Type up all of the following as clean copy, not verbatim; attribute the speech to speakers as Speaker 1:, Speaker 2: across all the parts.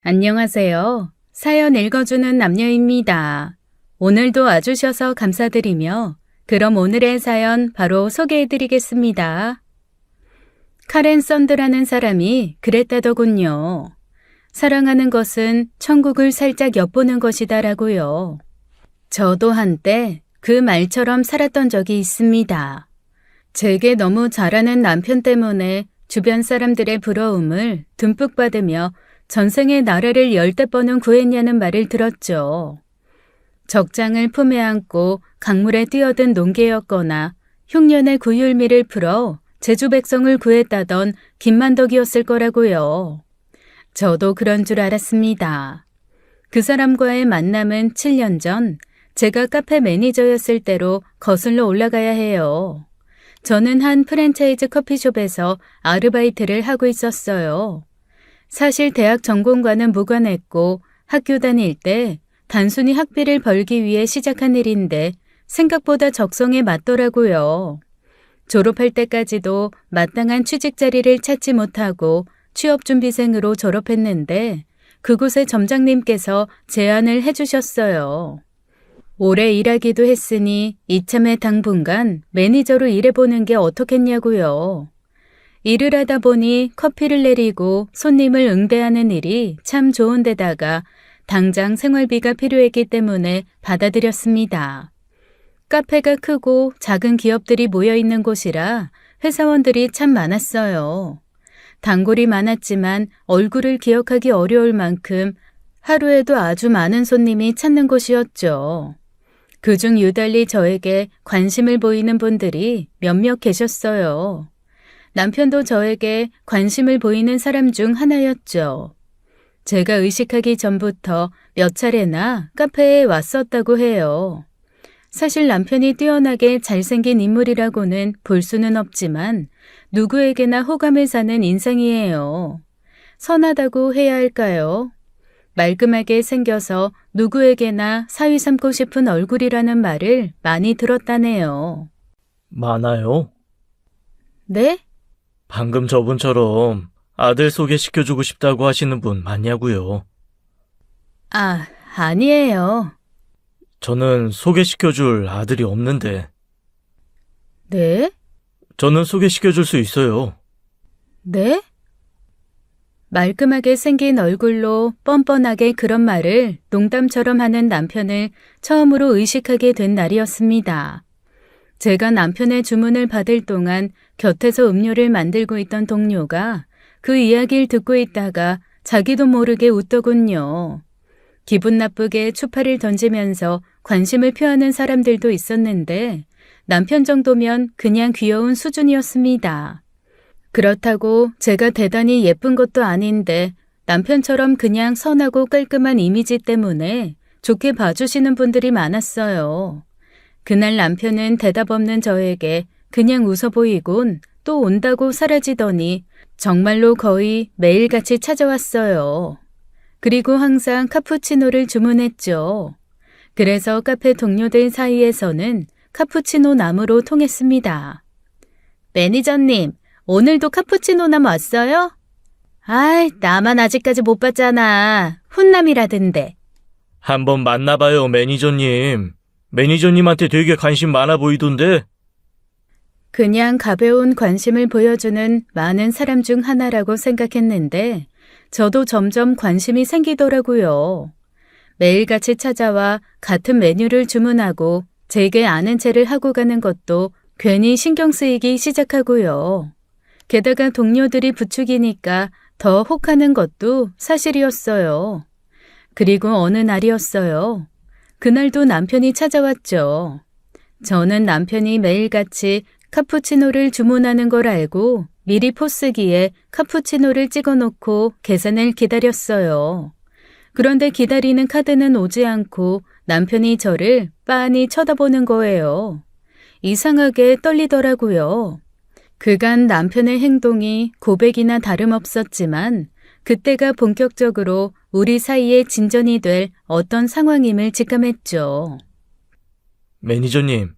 Speaker 1: 안녕하세요. 사연 읽어주는 남녀입니다. 오늘도 와주셔서 감사드리며 그럼 오늘의 사연 바로 소개해드리겠습니다. 카렌 썬드라는 사람이 그랬다더군요. 사랑하는 것은 천국을 살짝 엿보는 것이다라고요. 저도 한때 그 말처럼 살았던 적이 있습니다. 제게 너무 잘하는 남편 때문에 주변 사람들의 부러움을 듬뿍 받으며 전생에 나라를 10대 번은 구했냐는 말을 들었죠. 적장을 품에 안고 강물에 뛰어든 농개였거나 흉년의 구율미를 풀어 제주 백성을 구했다던 김만덕이었을 거라고요. 저도 그런 줄 알았습니다. 그 사람과의 만남은 7년 전 제가 카페 매니저였을 때로 거슬러 올라가야 해요. 저는 한 프랜차이즈 커피숍에서 아르바이트를 하고 있었어요. 사실 대학 전공과는 무관했고 학교 다닐 때 단순히 학비를 벌기 위해 시작한 일인데 생각보다 적성에 맞더라고요. 졸업할 때까지도 마땅한 취직 자리를 찾지 못하고 취업준비생으로 졸업했는데 그곳의 점장님께서 제안을 해주셨어요. 오래 일하기도 했으니 이참에 당분간 매니저로 일해보는 게 어떻겠냐고요. 일을 하다 보니 커피를 내리고 손님을 응대하는 일이 참 좋은데다가 당장 생활비가 필요했기 때문에 받아들였습니다. 카페가 크고 작은 기업들이 모여있는 곳이라 회사원들이 참 많았어요. 단골이 많았지만 얼굴을 기억하기 어려울 만큼 하루에도 아주 많은 손님이 찾는 곳이었죠. 그중 유달리 저에게 관심을 보이는 분들이 몇몇 계셨어요. 남편도 저에게 관심을 보이는 사람 중 하나였죠. 제가 의식하기 전부터 몇 차례나 카페에 왔었다고 해요. 사실 남편이 뛰어나게 잘생긴 인물이라고는 볼 수는 없지만 누구에게나 호감을 사는 인상이에요. 선하다고 해야 할까요? 말끔하게 생겨서 누구에게나 사위 삼고 싶은 얼굴이라는 말을 많이 들었다네요.
Speaker 2: 많아요?
Speaker 1: 네?
Speaker 2: 방금 저분처럼 아들 소개시켜주고 싶다고 하시는 분 많냐고요.
Speaker 1: 아니에요.
Speaker 2: 저는 소개시켜줄 아들이 없는데.
Speaker 1: 네?
Speaker 2: 저는 소개시켜줄 수 있어요.
Speaker 1: 네? 말끔하게 생긴 얼굴로 뻔뻔하게 그런 말을 농담처럼 하는 남편을 처음으로 의식하게 된 날이었습니다. 제가 남편의 주문을 받을 동안 곁에서 음료를 만들고 있던 동료가 그 이야기를 듣고 있다가 자기도 모르게 웃더군요. 기분 나쁘게 추파를 던지면서 관심을 표하는 사람들도 있었는데 남편 정도면 그냥 귀여운 수준이었습니다. 그렇다고 제가 대단히 예쁜 것도 아닌데 남편처럼 그냥 선하고 깔끔한 이미지 때문에 좋게 봐주시는 분들이 많았어요. 그날 남편은 대답 없는 저에게 그냥 웃어 보이곤 또 온다고 사라지더니 정말로 거의 매일같이 찾아왔어요. 그리고 항상 카푸치노를 주문했죠. 그래서 카페 동료들 사이에서는 카푸치노 남으로 통했습니다. 매니저님, 오늘도 카푸치노 남 왔어요? 나만 아직까지 못 봤잖아. 훈남이라던데.
Speaker 2: 한번 만나봐요, 매니저님. 매니저님한테 되게 관심 많아 보이던데.
Speaker 1: 그냥 가벼운 관심을 보여주는 많은 사람 중 하나라고 생각했는데 저도 점점 관심이 생기더라고요. 매일같이 찾아와 같은 메뉴를 주문하고 제게 아는 체를 하고 가는 것도 괜히 신경 쓰이기 시작하고요. 게다가 동료들이 부추기니까 더 혹하는 것도 사실이었어요. 그리고 어느 날이었어요. 그날도 남편이 찾아왔죠. 저는 남편이 매일같이 카푸치노를 주문하는 걸 알고 미리 포스기에 카푸치노를 찍어놓고 계산을 기다렸어요. 그런데 기다리는 카드는 오지 않고 남편이 저를 빤히 쳐다보는 거예요. 이상하게 떨리더라고요. 그간 남편의 행동이 고백이나 다름없었지만 그때가 본격적으로 우리 사이에 진전이 될 어떤 상황임을 직감했죠.
Speaker 2: 매니저님,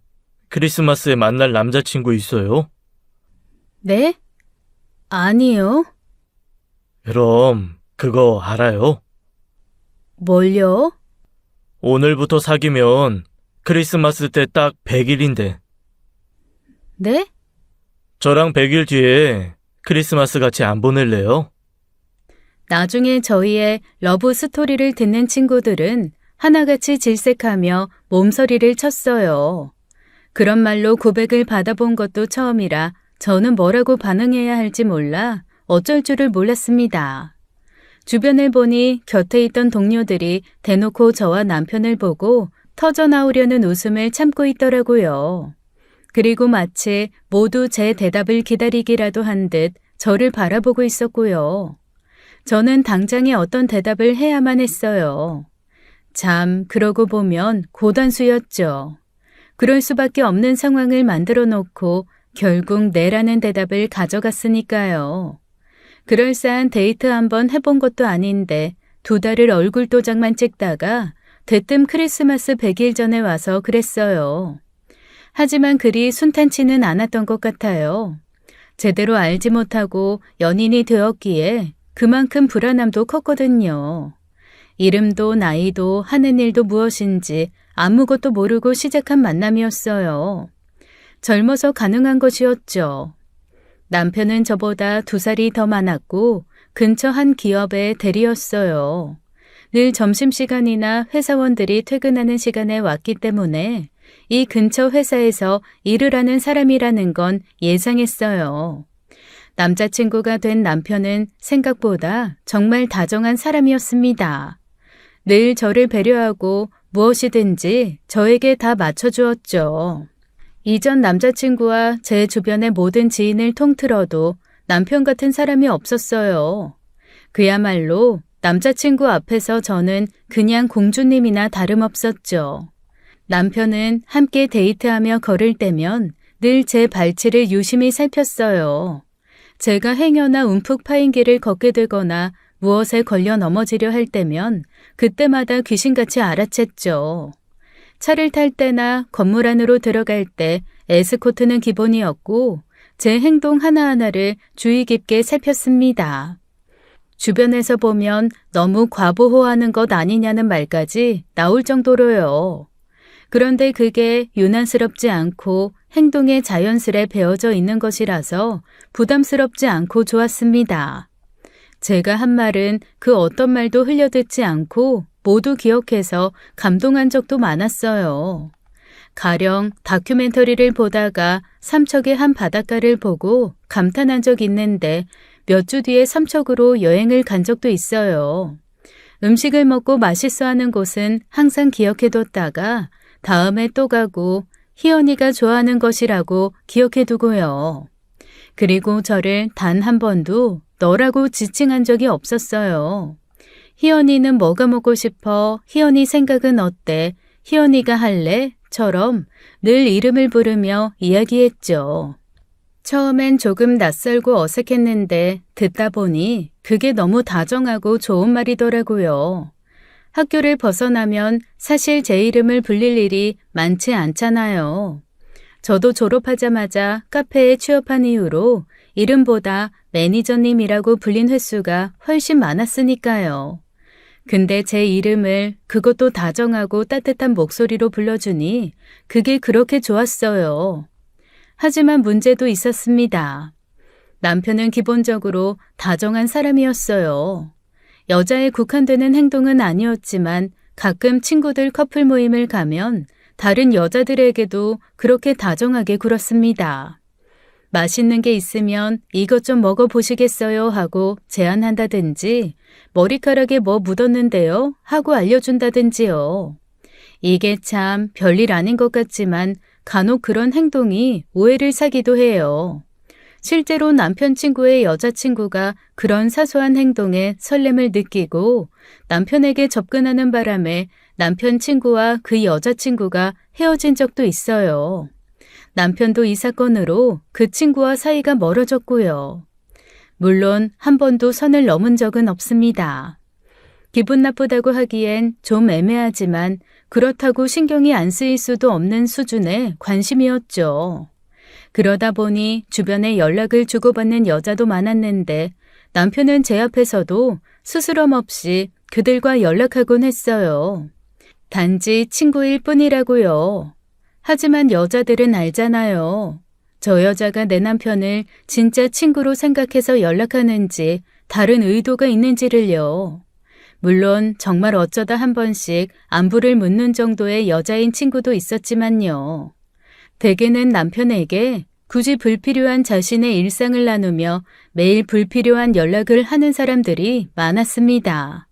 Speaker 2: 크리스마스에 만날 남자친구 있어요?
Speaker 1: 네? 아니요.
Speaker 2: 그럼 그거 알아요?
Speaker 1: 뭘요?
Speaker 2: 오늘부터 사귀면 크리스마스 때 딱 100일인데
Speaker 1: 네?
Speaker 2: 저랑 100일 뒤에 크리스마스 같이 안 보낼래요?
Speaker 1: 나중에 저희의 러브 스토리를 듣는 친구들은 하나같이 질색하며 몸서리를 쳤어요. 그런 말로 고백을 받아본 것도 처음이라 저는 뭐라고 반응해야 할지 몰라 어쩔 줄을 몰랐습니다. 주변을 보니 곁에 있던 동료들이 대놓고 저와 남편을 보고 터져나오려는 웃음을 참고 있더라고요. 그리고 마치 모두 제 대답을 기다리기라도 한 듯 저를 바라보고 있었고요. 저는 당장에 어떤 대답을 해야만 했어요. 참, 그러고 보면 고단수였죠. 그럴 수밖에 없는 상황을 만들어 놓고 결국 네라는 대답을 가져갔으니까요. 그럴싸한 데이트 한번 해본 것도 아닌데 2달을 얼굴 도장만 찍다가 대뜸 크리스마스 100일 전에 와서 그랬어요. 하지만 그리 순탄치는 않았던 것 같아요. 제대로 알지 못하고 연인이 되었기에 그만큼 불안함도 컸거든요. 이름도 나이도 하는 일도 무엇인지 아무것도 모르고 시작한 만남이었어요. 젊어서 가능한 것이었죠. 남편은 저보다 2살이 더 많았고 근처 한 기업의 대리였어요. 늘 점심시간이나 회사원들이 퇴근하는 시간에 왔기 때문에 이 근처 회사에서 일을 하는 사람이라는 건 예상했어요. 남자친구가 된 남편은 생각보다 정말 다정한 사람이었습니다. 늘 저를 배려하고 무엇이든지 저에게 다 맞춰주었죠. 이전 남자친구와 제 주변의 모든 지인을 통틀어도 남편 같은 사람이 없었어요. 그야말로 남자친구 앞에서 저는 그냥 공주님이나 다름없었죠. 남편은 함께 데이트하며 걸을 때면 늘 제 발치를 유심히 살폈어요. 제가 행여나 움푹 파인 길을 걷게 되거나 무엇에 걸려 넘어지려 할 때면 그때마다 귀신같이 알아챘죠. 차를 탈 때나 건물 안으로 들어갈 때 에스코트는 기본이었고 제 행동 하나하나를 주의 깊게 살폈습니다. 주변에서 보면 너무 과보호하는 것 아니냐는 말까지 나올 정도로요. 그런데 그게 유난스럽지 않고 행동에 자연스레 배어져 있는 것이라서 부담스럽지 않고 좋았습니다. 제가 한 말은 그 어떤 말도 흘려듣지 않고 모두 기억해서 감동한 적도 많았어요. 가령 다큐멘터리를 보다가 삼척의 한 바닷가를 보고 감탄한 적 있는데 몇 주 뒤에 삼척으로 여행을 간 적도 있어요. 음식을 먹고 맛있어하는 곳은 항상 기억해뒀다가 다음에 또 가고 희연이가 좋아하는 것이라고 기억해두고요. 그리고 저를 단 한 번도 너라고 지칭한 적이 없었어요. 희연이는 뭐가 먹고 싶어? 희연이 생각은 어때? 희연이가 할래? 처럼 늘 이름을 부르며 이야기했죠. 처음엔 조금 낯설고 어색했는데 듣다 보니 그게 너무 다정하고 좋은 말이더라고요. 학교를 벗어나면 사실 제 이름을 불릴 일이 많지 않잖아요. 저도 졸업하자마자 카페에 취업한 이후로 이름보다 매니저님이라고 불린 횟수가 훨씬 많았으니까요. 근데 제 이름을 그것도 다정하고 따뜻한 목소리로 불러주니 그게 그렇게 좋았어요. 하지만 문제도 있었습니다. 남편은 기본적으로 다정한 사람이었어요. 여자에 국한되는 행동은 아니었지만 가끔 친구들 커플 모임을 가면 다른 여자들에게도 그렇게 다정하게 굴었습니다. 맛있는 게 있으면 이것 좀 먹어보시겠어요 하고 제안한다든지 머리카락에 뭐 묻었는데요 하고 알려준다든지요. 이게 참 별일 아닌 것 같지만 간혹 그런 행동이 오해를 사기도 해요. 실제로 남편 친구의 여자친구가 그런 사소한 행동에 설렘을 느끼고 남편에게 접근하는 바람에 남편 친구와 그 여자친구가 헤어진 적도 있어요. 남편도 이 사건으로 그 친구와 사이가 멀어졌고요. 물론 한 번도 선을 넘은 적은 없습니다. 기분 나쁘다고 하기엔 좀 애매하지만 그렇다고 신경이 안 쓰일 수도 없는 수준의 관심이었죠. 그러다 보니 주변에 연락을 주고받는 여자도 많았는데 남편은 제 앞에서도 스스럼 없이 그들과 연락하곤 했어요. 단지 친구일 뿐이라고요. 하지만 여자들은 알잖아요. 저 여자가 내 남편을 진짜 친구로 생각해서 연락하는지 다른 의도가 있는지를요. 물론 정말 어쩌다 한 번씩 안부를 묻는 정도의 여자인 친구도 있었지만요. 대개는 남편에게 굳이 불필요한 자신의 일상을 나누며 매일 불필요한 연락을 하는 사람들이 많았습니다.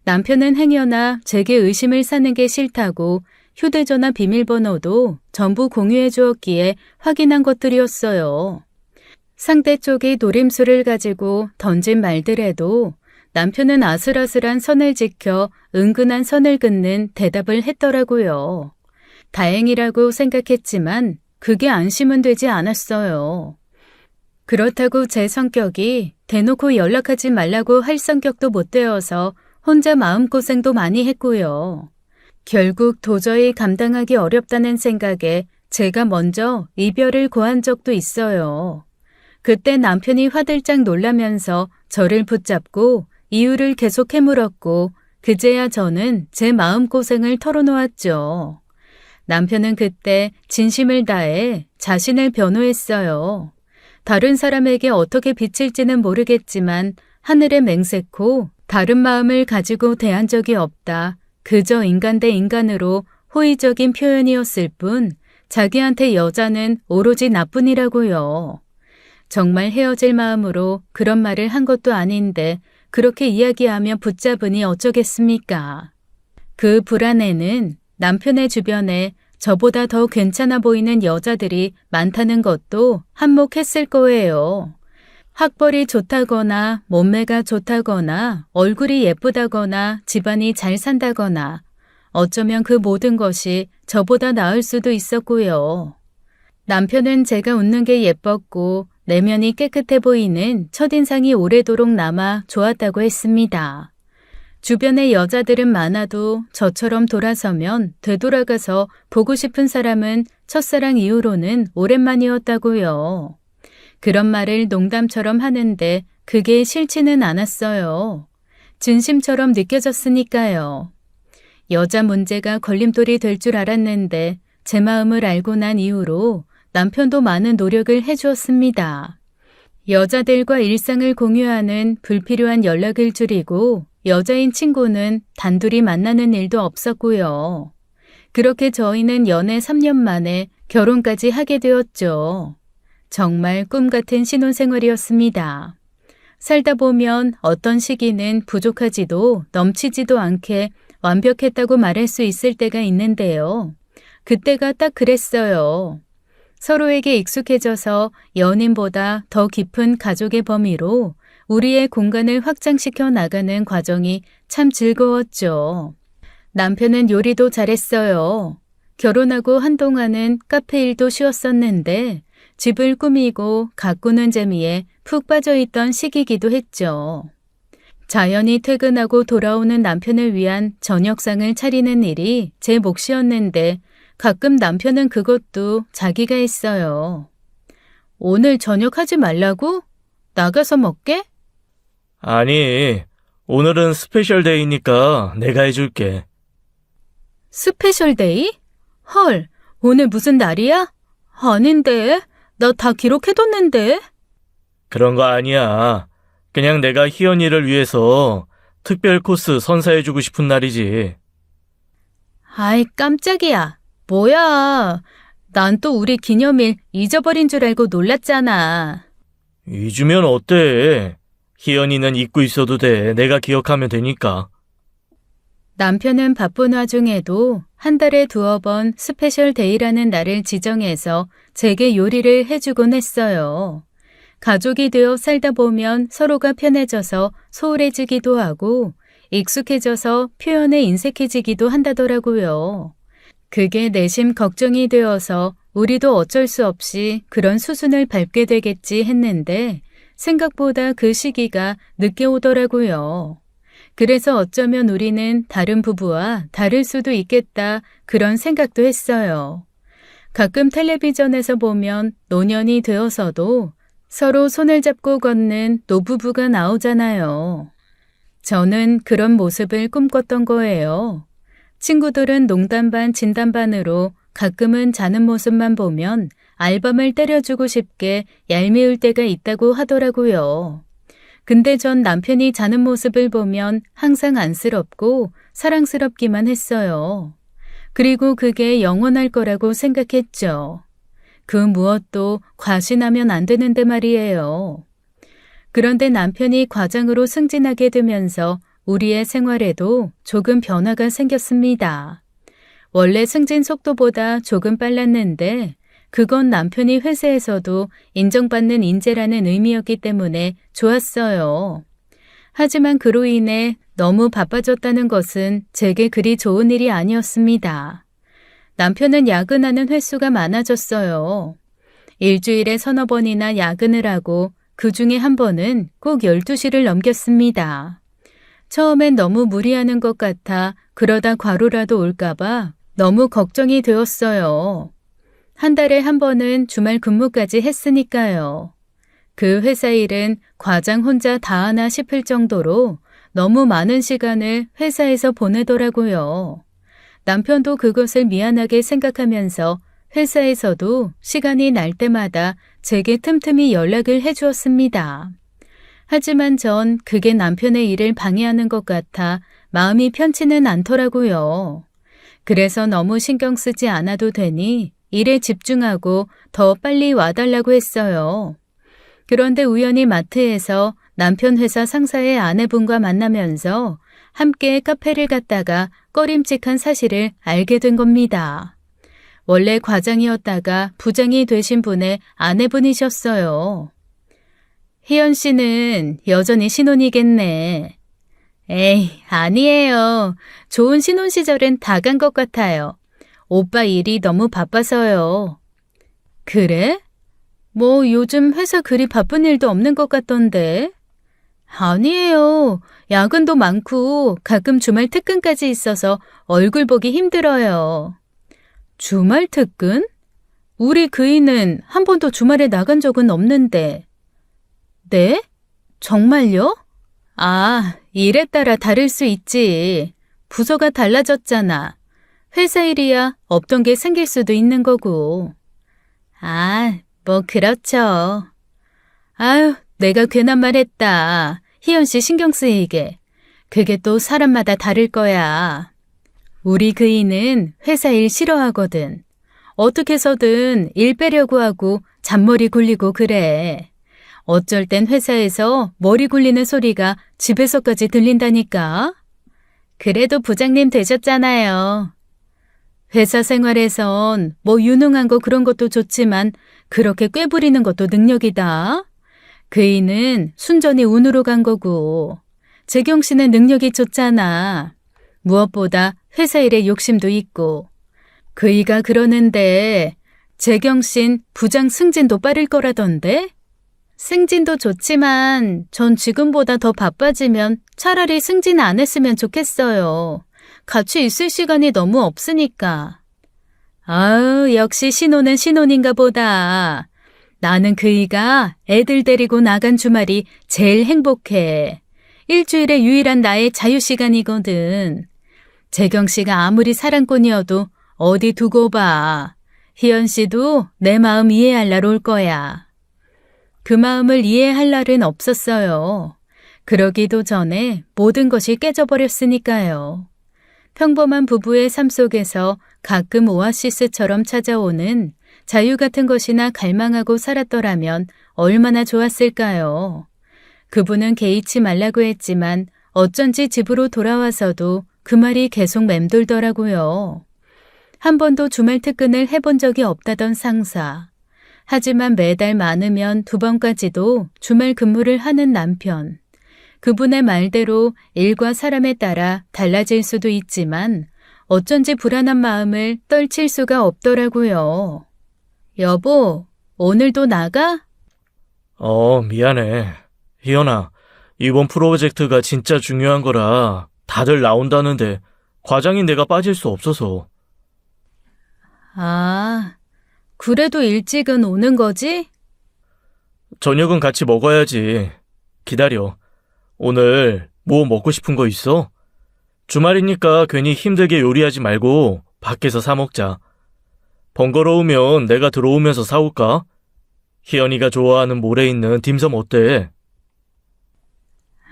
Speaker 1: 남편은 행여나 제게 의심을 사는 게 싫다고 휴대전화 비밀번호도 전부 공유해 주었기에 확인한 것들이었어요. 상대 쪽이 노림수를 가지고 던진 말들에도 남편은 아슬아슬한 선을 지켜 은근한 선을 긋는 대답을 했더라고요. 다행이라고 생각했지만 그게 안심은 되지 않았어요. 그렇다고 제 성격이 대놓고 연락하지 말라고 할 성격도 못 되어서 혼자 마음고생도 많이 했고요. 결국 도저히 감당하기 어렵다는 생각에 제가 먼저 이별을 고한 적도 있어요. 그때 남편이 화들짝 놀라면서 저를 붙잡고 이유를 계속 해물었고 그제야 저는 제 마음고생을 털어놓았죠. 남편은 그때 진심을 다해 자신을 변호했어요. 다른 사람에게 어떻게 비칠지는 모르겠지만 하늘에 맹세코 다른 마음을 가지고 대한 적이 없다. 그저 인간 대 인간으로 호의적인 표현이었을 뿐 자기한테 여자는 오로지 나뿐이라고요. 정말 헤어질 마음으로 그런 말을 한 것도 아닌데 그렇게 이야기하며 붙잡으니 어쩌겠습니까? 그 불안에는 남편의 주변에 저보다 더 괜찮아 보이는 여자들이 많다는 것도 한몫했을 거예요. 학벌이 좋다거나 몸매가 좋다거나 얼굴이 예쁘다거나 집안이 잘 산다거나 어쩌면 그 모든 것이 저보다 나을 수도 있었고요. 남편은 제가 웃는 게 예뻤고 내면이 깨끗해 보이는 첫인상이 오래도록 남아 좋았다고 했습니다. 주변에 여자들은 많아도 저처럼 돌아서면 되돌아가서 보고 싶은 사람은 첫사랑 이후로는 오랜만이었다고요. 그런 말을 농담처럼 하는데 그게 싫지는 않았어요. 진심처럼 느껴졌으니까요. 여자 문제가 걸림돌이 될 줄 알았는데 제 마음을 알고 난 이후로 남편도 많은 노력을 해주었습니다. 여자들과 일상을 공유하는 불필요한 연락을 줄이고 여자인 친구는 단둘이 만나는 일도 없었고요. 그렇게 저희는 연애 3년 만에 결혼까지 하게 되었죠. 정말 꿈 같은 신혼생활이었습니다. 살다 보면 어떤 시기는 부족하지도 넘치지도 않게 완벽했다고 말할 수 있을 때가 있는데요. 그때가 딱 그랬어요. 서로에게 익숙해져서 연인보다 더 깊은 가족의 범위로 우리의 공간을 확장시켜 나가는 과정이 참 즐거웠죠. 남편은 요리도 잘했어요. 결혼하고 한동안은 카페 일도 쉬었었는데 집을 꾸미고 가꾸는 재미에 푹 빠져있던 시기이기도 했죠. 자연히 퇴근하고 돌아오는 남편을 위한 저녁상을 차리는 일이 제 몫이었는데 가끔 남편은 그것도 자기가 했어요. 오늘 저녁 하지 말라고? 나가서 먹게?
Speaker 2: 아니, 오늘은 스페셜 데이니까 내가 해줄게.
Speaker 1: 스페셜 데이? 헐, 오늘 무슨 날이야? 아닌데, 나 다 기록해뒀는데.
Speaker 2: 그런 거 아니야. 그냥 내가 희연이를 위해서 특별 코스 선사해주고 싶은 날이지.
Speaker 1: 아이, 깜짝이야. 뭐야. 난 또 우리 기념일 잊어버린 줄 알고 놀랐잖아.
Speaker 2: 잊으면 어때? 희연이는 잊고 있어도 돼. 내가 기억하면 되니까.
Speaker 1: 남편은 바쁜 와중에도 한 달에 2번 스페셜 데이라는 날을 지정해서 제게 요리를 해주곤 했어요. 가족이 되어 살다 보면 서로가 편해져서 소홀해지기도 하고 익숙해져서 표현에 인색해지기도 한다더라고요. 그게 내심 걱정이 되어서 우리도 어쩔 수 없이 그런 수순을 밟게 되겠지 했는데 생각보다 그 시기가 늦게 오더라고요. 그래서 어쩌면 우리는 다른 부부와 다를 수도 있겠다 그런 생각도 했어요. 가끔 텔레비전에서 보면 노년이 되어서도 서로 손을 잡고 걷는 노부부가 나오잖아요. 저는 그런 모습을 꿈꿨던 거예요. 친구들은 농담 반 진담 반으로 가끔은 자는 모습만 보면 알밤을 때려주고 싶게 얄미울 때가 있다고 하더라고요. 근데 전 남편이 자는 모습을 보면 항상 안쓰럽고 사랑스럽기만 했어요. 그리고 그게 영원할 거라고 생각했죠. 그 무엇도 과신하면 안 되는데 말이에요. 그런데 남편이 과장으로 승진하게 되면서 우리의 생활에도 조금 변화가 생겼습니다. 원래 승진 속도보다 조금 빨랐는데 그건 남편이 회사에서도 인정받는 인재라는 의미였기 때문에 좋았어요. 하지만 그로 인해 너무 바빠졌다는 것은 제게 그리 좋은 일이 아니었습니다. 남편은 야근하는 횟수가 많아졌어요. 일주일에 서너 번이나 야근을 하고 그 중에 한 번은 꼭 12시를 넘겼습니다. 처음엔 너무 무리하는 것 같아 그러다 과로라도 올까봐 너무 걱정이 되었어요. 한 달에 한 번은 주말 근무까지 했으니까요. 그 회사 일은 과장 혼자 다 하나 싶을 정도로 너무 많은 시간을 회사에서 보내더라고요. 남편도 그것을 미안하게 생각하면서 회사에서도 시간이 날 때마다 제게 틈틈이 연락을 해주었습니다. 하지만 전 그게 남편의 일을 방해하는 것 같아 마음이 편치는 않더라고요. 그래서 너무 신경 쓰지 않아도 되니 일에 집중하고 더 빨리 와달라고 했어요. 그런데 우연히 마트에서 남편 회사 상사의 아내분과 만나면서 함께 카페를 갔다가 꺼림칙한 사실을 알게 된 겁니다. 원래 과장이었다가 부장이 되신 분의 아내분이셨어요. 희연 씨는 여전히 신혼이겠네. 에이, 아니에요. 좋은 신혼 시절은 다 간 것 같아요. 오빠 일이 너무 바빠서요. 그래? 뭐 요즘 회사 그리 바쁜 일도 없는 것 같던데. 아니에요. 야근도 많고 가끔 주말 특근까지 있어서 얼굴 보기 힘들어요. 주말 특근? 우리 그이는 한 번도 주말에 나간 적은 없는데. 네? 정말요? 아, 일에 따라 다를 수 있지. 부서가 달라졌잖아. 회사 일이야 없던 게 생길 수도 있는 거고. 아, 뭐 그렇죠. 아유, 내가 괜한 말 했다. 희연 씨 신경 쓰이게. 그게 또 사람마다 다를 거야. 우리 그이는 회사 일 싫어하거든. 어떻게 해서든 일 빼려고 하고 잔머리 굴리고 그래. 어쩔 땐 회사에서 머리 굴리는 소리가 집에서까지 들린다니까. 그래도 부장님 되셨잖아요. 회사 생활에선 뭐 유능한 거 그런 것도 좋지만 그렇게 꾀부리는 것도 능력이다. 그이는 순전히 운으로 간 거고 재경 씨는 능력이 좋잖아. 무엇보다 회사 일에 욕심도 있고. 그이가 그러는데 재경 씨는 부장 승진도 빠를 거라던데? 승진도 좋지만 전 지금보다 더 바빠지면 차라리 승진 안 했으면 좋겠어요. 같이 있을 시간이 너무 없으니까. 아유, 역시 신혼은 신혼인가 보다. 나는 그이가 애들 데리고 나간 주말이 제일 행복해. 일주일에 유일한 나의 자유시간이거든. 재경 씨가 아무리 사랑꾼이어도 어디 두고 봐. 희연 씨도 내 마음 이해할 날 올 거야. 그 마음을 이해할 날은 없었어요. 그러기도 전에 모든 것이 깨져버렸으니까요. 평범한 부부의 삶 속에서 가끔 오아시스처럼 찾아오는 자유 같은 것이나 갈망하고 살았더라면 얼마나 좋았을까요? 그분은 개의치 말라고 했지만 어쩐지 집으로 돌아와서도 그 말이 계속 맴돌더라고요. 한 번도 주말 특근을 해본 적이 없다던 상사. 하지만 매달 많으면 2번까지도 주말 근무를 하는 남편. 그분의 말대로 일과 사람에 따라 달라질 수도 있지만 어쩐지 불안한 마음을 떨칠 수가 없더라고요. 여보, 오늘도 나가?
Speaker 2: 미안해. 희연아, 이번 프로젝트가 진짜 중요한 거라 다들 나온다는데 과장인 내가 빠질 수 없어서.
Speaker 1: 아, 그래도 일찍은 오는 거지?
Speaker 2: 저녁은 같이 먹어야지. 기다려. 오늘 뭐 먹고 싶은 거 있어? 주말이니까 괜히 힘들게 요리하지 말고 밖에서 사 먹자. 번거로우면 내가 들어오면서 사올까? 희연이가 좋아하는 몰에 있는 딤섬 어때?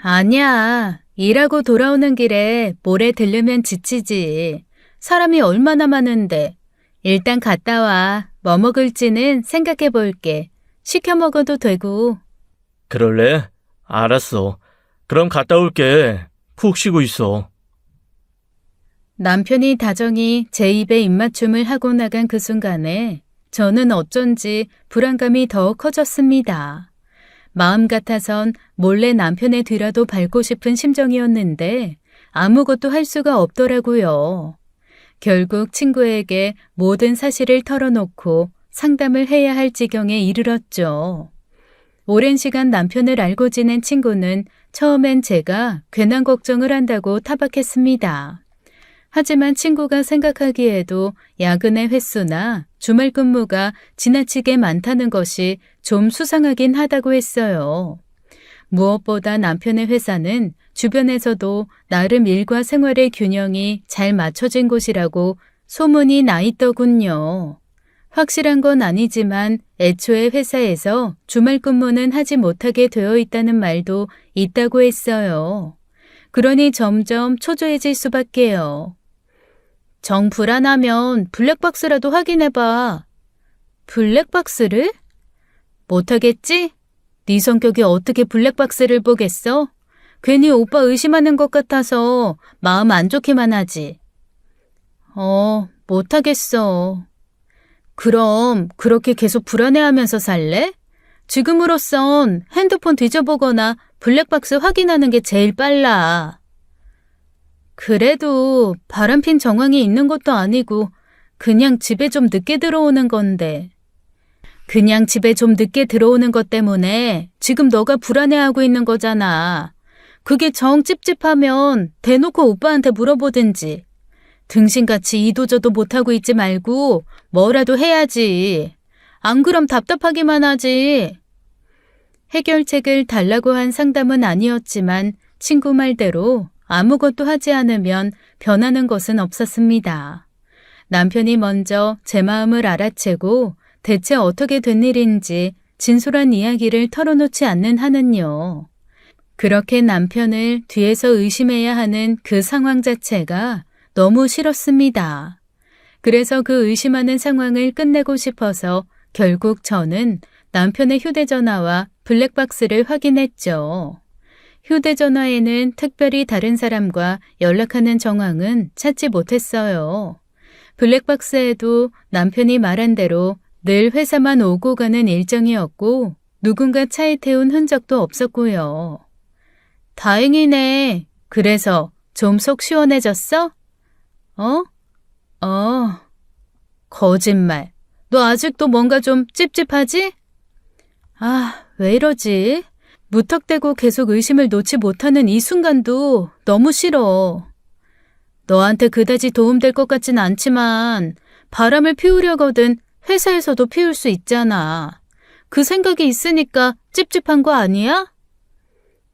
Speaker 1: 아니야. 일하고 돌아오는 길에 모래 들르면 지치지. 사람이 얼마나 많은데. 일단 갔다 와. 뭐 먹을지는 생각해 볼게. 시켜 먹어도 되고.
Speaker 2: 그럴래? 알았어. 그럼 갔다 올게. 푹 쉬고 있어.
Speaker 1: 남편이 다정히 제 입에 입맞춤을 하고 나간 그 순간에 저는 어쩐지 불안감이 더 커졌습니다. 마음 같아선 몰래 남편의 뒤라도 밟고 싶은 심정이었는데 아무것도 할 수가 없더라고요. 결국 친구에게 모든 사실을 털어놓고 상담을 해야 할 지경에 이르렀죠. 오랜 시간 남편을 알고 지낸 친구는 처음엔 제가 괜한 걱정을 한다고 타박했습니다. 하지만 친구가 생각하기에도 야근의 횟수나 주말 근무가 지나치게 많다는 것이 좀 수상하긴 하다고 했어요. 무엇보다 남편의 회사는 주변에서도 나름 일과 생활의 균형이 잘 맞춰진 곳이라고 소문이 나 있더군요. 확실한 건 아니지만 애초에 회사에서 주말 근무는 하지 못하게 되어 있다는 말도 있다고 했어요. 그러니 점점 초조해질 수밖에요. 정 불안하면 블랙박스라도 확인해봐. 블랙박스를? 못하겠지? 네 성격이 어떻게 블랙박스를 보겠어? 괜히 오빠 의심하는 것 같아서 마음 안 좋게만 하지. 못하겠어. 그럼 그렇게 계속 불안해하면서 살래? 지금으로선 핸드폰 뒤져보거나 블랙박스 확인하는 게 제일 빨라. 그래도 바람핀 정황이 있는 것도 아니고 그냥 집에 좀 늦게 들어오는 건데. 그냥 집에 좀 늦게 들어오는 것 때문에 지금 너가 불안해하고 있는 거잖아. 그게 정 찝찝하면 대놓고 오빠한테 물어보든지. 등신같이 이도저도 못하고 있지 말고 뭐라도 해야지. 안 그럼 답답하기만 하지. 해결책을 달라고 한 상담은 아니었지만 친구 말대로 아무것도 하지 않으면 변하는 것은 없었습니다. 남편이 먼저 제 마음을 알아채고 대체 어떻게 된 일인지 진솔한 이야기를 털어놓지 않는 한은요. 그렇게 남편을 뒤에서 의심해야 하는 그 상황 자체가 너무 싫었습니다. 그래서 그 의심하는 상황을 끝내고 싶어서 결국 저는 남편의 휴대전화와 블랙박스를 확인했죠. 휴대전화에는 특별히 다른 사람과 연락하는 정황은 찾지 못했어요. 블랙박스에도 남편이 말한 대로 늘 회사만 오고 가는 일정이었고 누군가 차에 태운 흔적도 없었고요. 다행이네. 그래서 좀 속 시원해졌어? 거짓말. 너 아직도 뭔가 좀 찝찝하지? 왜 이러지? 무턱대고 계속 의심을 놓지 못하는 이 순간도 너무 싫어. 너한테 그다지 도움될 것 같진 않지만 바람을 피우려거든 회사에서도 피울 수 있잖아. 그 생각이 있으니까 찝찝한 거 아니야?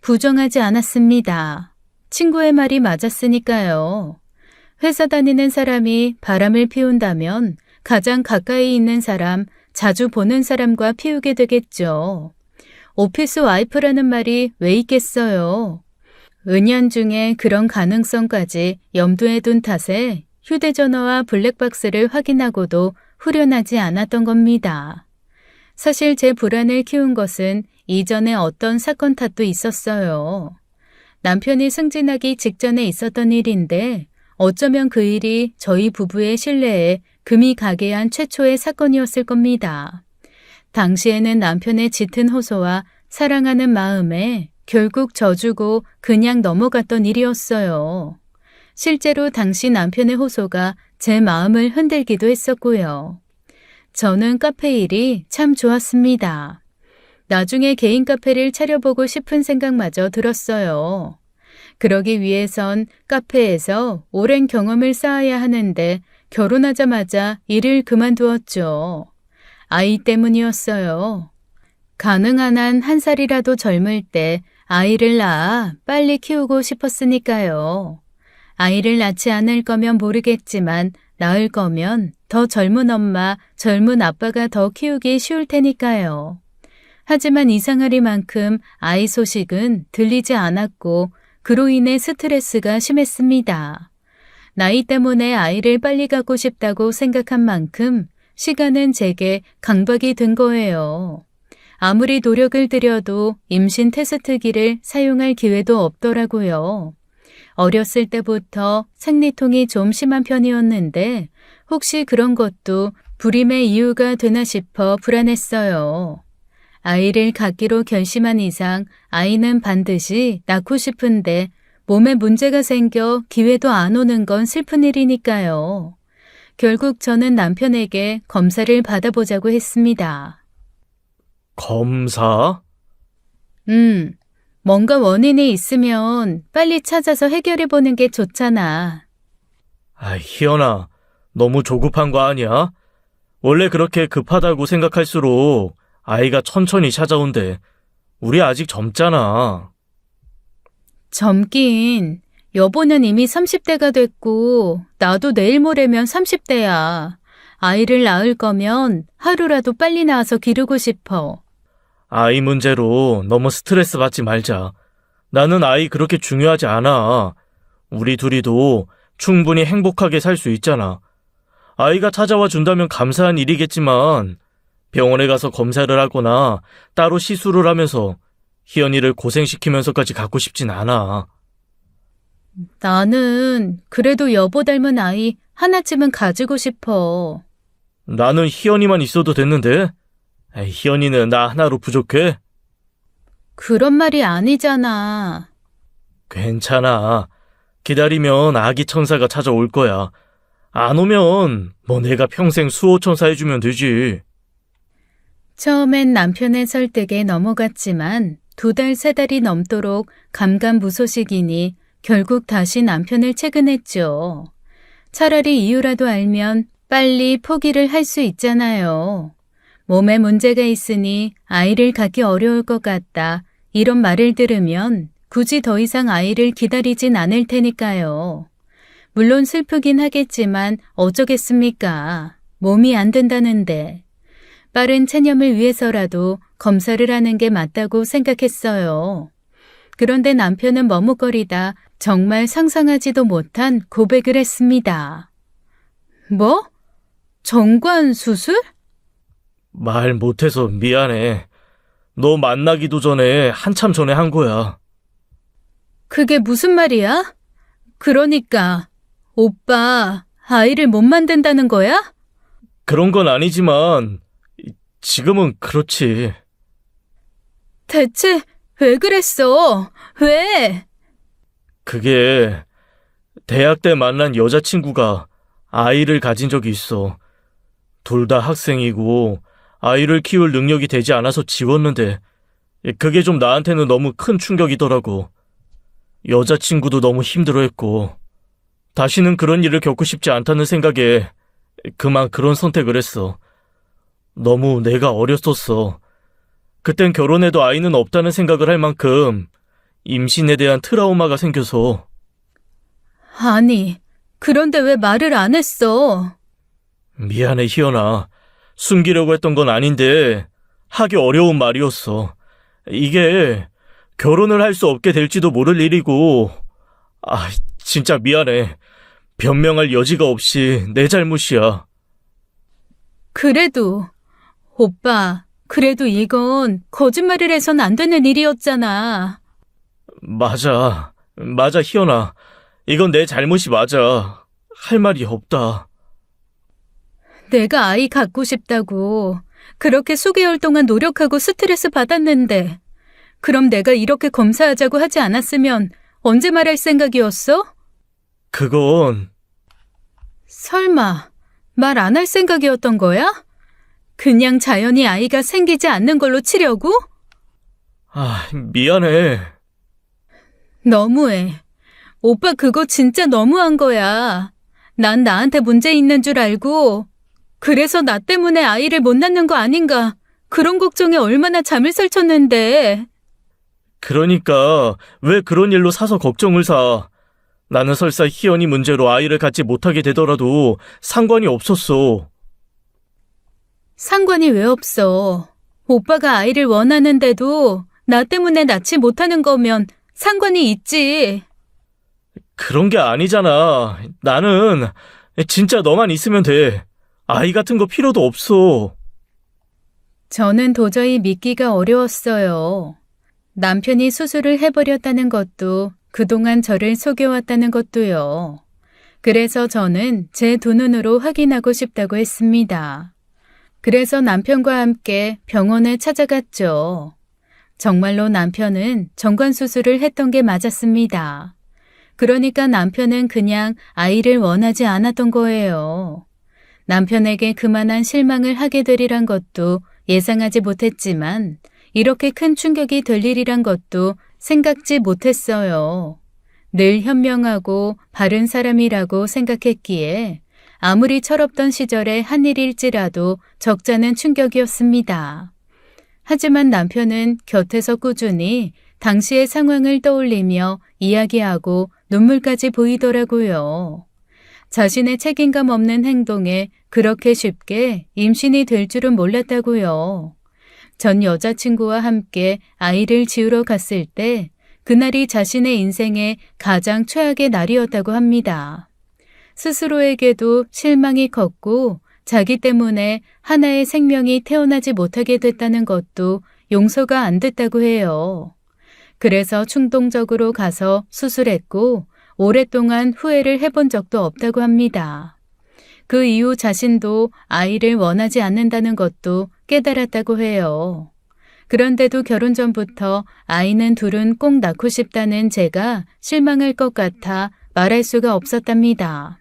Speaker 1: 부정하지 않았습니다. 친구의 말이 맞았으니까요. 회사 다니는 사람이 바람을 피운다면 가장 가까이 있는 사람, 자주 보는 사람과 피우게 되겠죠. 오피스 와이프라는 말이 왜 있겠어요. 은연중에 그런 가능성까지 염두에 둔 탓에 휴대전화와 블랙박스를 확인하고도 후련하지 않았던 겁니다. 사실 제 불안을 키운 것은 이전에 어떤 사건 탓도 있었어요. 남편이 승진하기 직전에 있었던 일인데 어쩌면 그 일이 저희 부부의 신뢰에 금이 가게 한 최초의 사건이었을 겁니다. 당시에는 남편의 짙은 호소와 사랑하는 마음에 결국 져주고 그냥 넘어갔던 일이었어요. 실제로 당시 남편의 호소가 제 마음을 흔들기도 했었고요. 저는 카페 일이 참 좋았습니다. 나중에 개인 카페를 차려보고 싶은 생각마저 들었어요. 그러기 위해선 카페에서 오랜 경험을 쌓아야 하는데 결혼하자마자 일을 그만두었죠. 아이 때문이었어요. 가능한 한 한 살이라도 젊을 때 아이를 낳아 빨리 키우고 싶었으니까요. 아이를 낳지 않을 거면 모르겠지만 낳을 거면 더 젊은 엄마, 젊은 아빠가 더 키우기 쉬울 테니까요. 하지만 이상하리만큼 아이 소식은 들리지 않았고 그로 인해 스트레스가 심했습니다. 나이 때문에 아이를 빨리 갖고 싶다고 생각한 만큼 시간은 제게 강박이 된 거예요. 아무리 노력을 들여도 임신 테스트기를 사용할 기회도 없더라고요. 어렸을 때부터 생리통이 좀 심한 편이었는데 혹시 그런 것도 불임의 이유가 되나 싶어 불안했어요. 아이를 갖기로 결심한 이상 아이는 반드시 낳고 싶은데 몸에 문제가 생겨 기회도 안 오는 건 슬픈 일이니까요. 결국 저는 남편에게 검사를 받아보자고 했습니다.
Speaker 2: 검사?
Speaker 1: 뭔가 원인이 있으면 빨리 찾아서 해결해보는 게 좋잖아.
Speaker 2: 희연아, 너무 조급한 거 아니야? 원래 그렇게 급하다고 생각할수록 아이가 천천히 찾아온대. 우리 아직 젊잖아.
Speaker 1: 젊긴, 여보는 이미 30대가 됐고 나도 내일 모레면 30대야. 아이를 낳을 거면 하루라도 빨리 낳아서 기르고 싶어.
Speaker 2: 아이 문제로 너무 스트레스 받지 말자. 나는 아이 그렇게 중요하지 않아. 우리 둘이도 충분히 행복하게 살 수 있잖아. 아이가 찾아와 준다면 감사한 일이겠지만 병원에 가서 검사를 하거나 따로 시술을 하면서 희연이를 고생시키면서까지 갖고 싶진 않아.
Speaker 1: 나는 그래도 여보 닮은 아이 하나쯤은 가지고 싶어.
Speaker 2: 나는 희연이만 있어도 됐는데? 희연이는 나 하나로 부족해?
Speaker 1: 그런 말이 아니잖아.
Speaker 2: 괜찮아. 기다리면 아기 천사가 찾아올 거야. 안 오면 뭐 내가 평생 수호천사 해주면 되지.
Speaker 1: 처음엔 남편의 설득에 넘어갔지만 2달, 3달이 넘도록 감감무소식이니 결국 다시 남편을 채근했죠. 차라리 이유라도 알면 빨리 포기를 할 수 있잖아요. 몸에 문제가 있으니 아이를 갖기 어려울 것 같다. 이런 말을 들으면 굳이 더 이상 아이를 기다리진 않을 테니까요. 물론 슬프긴 하겠지만 어쩌겠습니까? 몸이 안 된다는데. 빠른 체념을 위해서라도 검사를 하는 게 맞다고 생각했어요. 그런데 남편은 머뭇거리다 정말 상상하지도 못한 고백을 했습니다. 뭐? 정관 수술?
Speaker 2: 말 못해서 미안해. 너 만나기도 전에 한참 전에 한 거야.
Speaker 1: 그게 무슨 말이야? 그러니까 오빠 아이를 못 만든다는 거야?
Speaker 2: 그런 건 아니지만 지금은 그렇지.
Speaker 1: 대체 왜 그랬어? 왜?
Speaker 2: 그게 대학 때 만난 여자친구가 아이를 가진 적이 있어. 둘 다 학생이고 아이를 키울 능력이 되지 않아서 지웠는데 그게 좀 나한테는 너무 큰 충격이더라고. 여자친구도 너무 힘들어했고 다시는 그런 일을 겪고 싶지 않다는 생각에 그만 그런 선택을 했어. 너무 내가 어렸었어. 그땐 결혼해도 아이는 없다는 생각을 할 만큼 임신에 대한 트라우마가 생겨서.
Speaker 1: 아니, 그런데 왜 말을 안 했어?
Speaker 2: 미안해, 희연아. 숨기려고 했던 건 아닌데 하기 어려운 말이었어. 이게 결혼을 할 수 없게 될지도 모를 일이고 진짜 미안해. 변명할 여지가 없이 내 잘못이야.
Speaker 1: 그래도 오빠, 그래도 이건 거짓말을 해선 안 되는 일이었잖아.
Speaker 2: 맞아, 희연아. 이건 내 잘못이 맞아. 할 말이 없다.
Speaker 1: 내가 아이 갖고 싶다고 그렇게 수개월 동안 노력하고 스트레스 받았는데 그럼 내가 이렇게 검사하자고 하지 않았으면 언제 말할 생각이었어?
Speaker 2: 그건
Speaker 1: 설마 말 안 할 생각이었던 거야? 그냥 자연히 아이가 생기지 않는 걸로 치려고?
Speaker 2: 미안해.
Speaker 1: 너무해. 오빠 그거 진짜 너무한 거야. 난 나한테 문제 있는 줄 알고 그래서 나 때문에 아이를 못 낳는 거 아닌가 그런 걱정에 얼마나 잠을 설쳤는데.
Speaker 2: 그러니까 왜 그런 일로 사서 걱정을 사? 나는 설사 희연이 문제로 아이를 갖지 못하게 되더라도 상관이 없었어.
Speaker 1: 상관이 왜 없어? 오빠가 아이를 원하는데도 나 때문에 낳지 못하는 거면 상관이 있지.
Speaker 2: 그런 게 아니잖아. 나는 진짜 너만 있으면 돼. 아이 같은 거 필요도 없어.
Speaker 1: 저는 도저히 믿기가 어려웠어요. 남편이 수술을 해버렸다는 것도 그동안 저를 속여왔다는 것도요. 그래서 저는 제 두 눈으로 확인하고 싶다고 했습니다. 그래서 남편과 함께 병원에 찾아갔죠. 정말로 남편은 정관수술을 했던 게 맞았습니다. 그러니까 남편은 그냥 아이를 원하지 않았던 거예요. 남편에게 그만한 실망을 하게 되리란 것도 예상하지 못했지만 이렇게 큰 충격이 될 일이란 것도 생각지 못했어요. 늘 현명하고 바른 사람이라고 생각했기에 아무리 철없던 시절의 한 일일지라도 적잖은 충격이었습니다. 하지만 남편은 곁에서 꾸준히 당시의 상황을 떠올리며 이야기하고 눈물까지 보이더라고요. 자신의 책임감 없는 행동에 그렇게 쉽게 임신이 될 줄은 몰랐다고요. 전 여자친구와 함께 아이를 지우러 갔을 때 그날이 자신의 인생의 가장 최악의 날이었다고 합니다. 스스로에게도 실망이 컸고 자기 때문에 하나의 생명이 태어나지 못하게 됐다는 것도 용서가 안 됐다고 해요. 그래서 충동적으로 가서 수술했고 오랫동안 후회를 해본 적도 없다고 합니다. 그 이후 자신도 아이를 원하지 않는다는 것도 깨달았다고 해요. 그런데도 결혼 전부터 아이는 둘은 꼭 낳고 싶다는 제가 실망할 것 같아 말할 수가 없었답니다.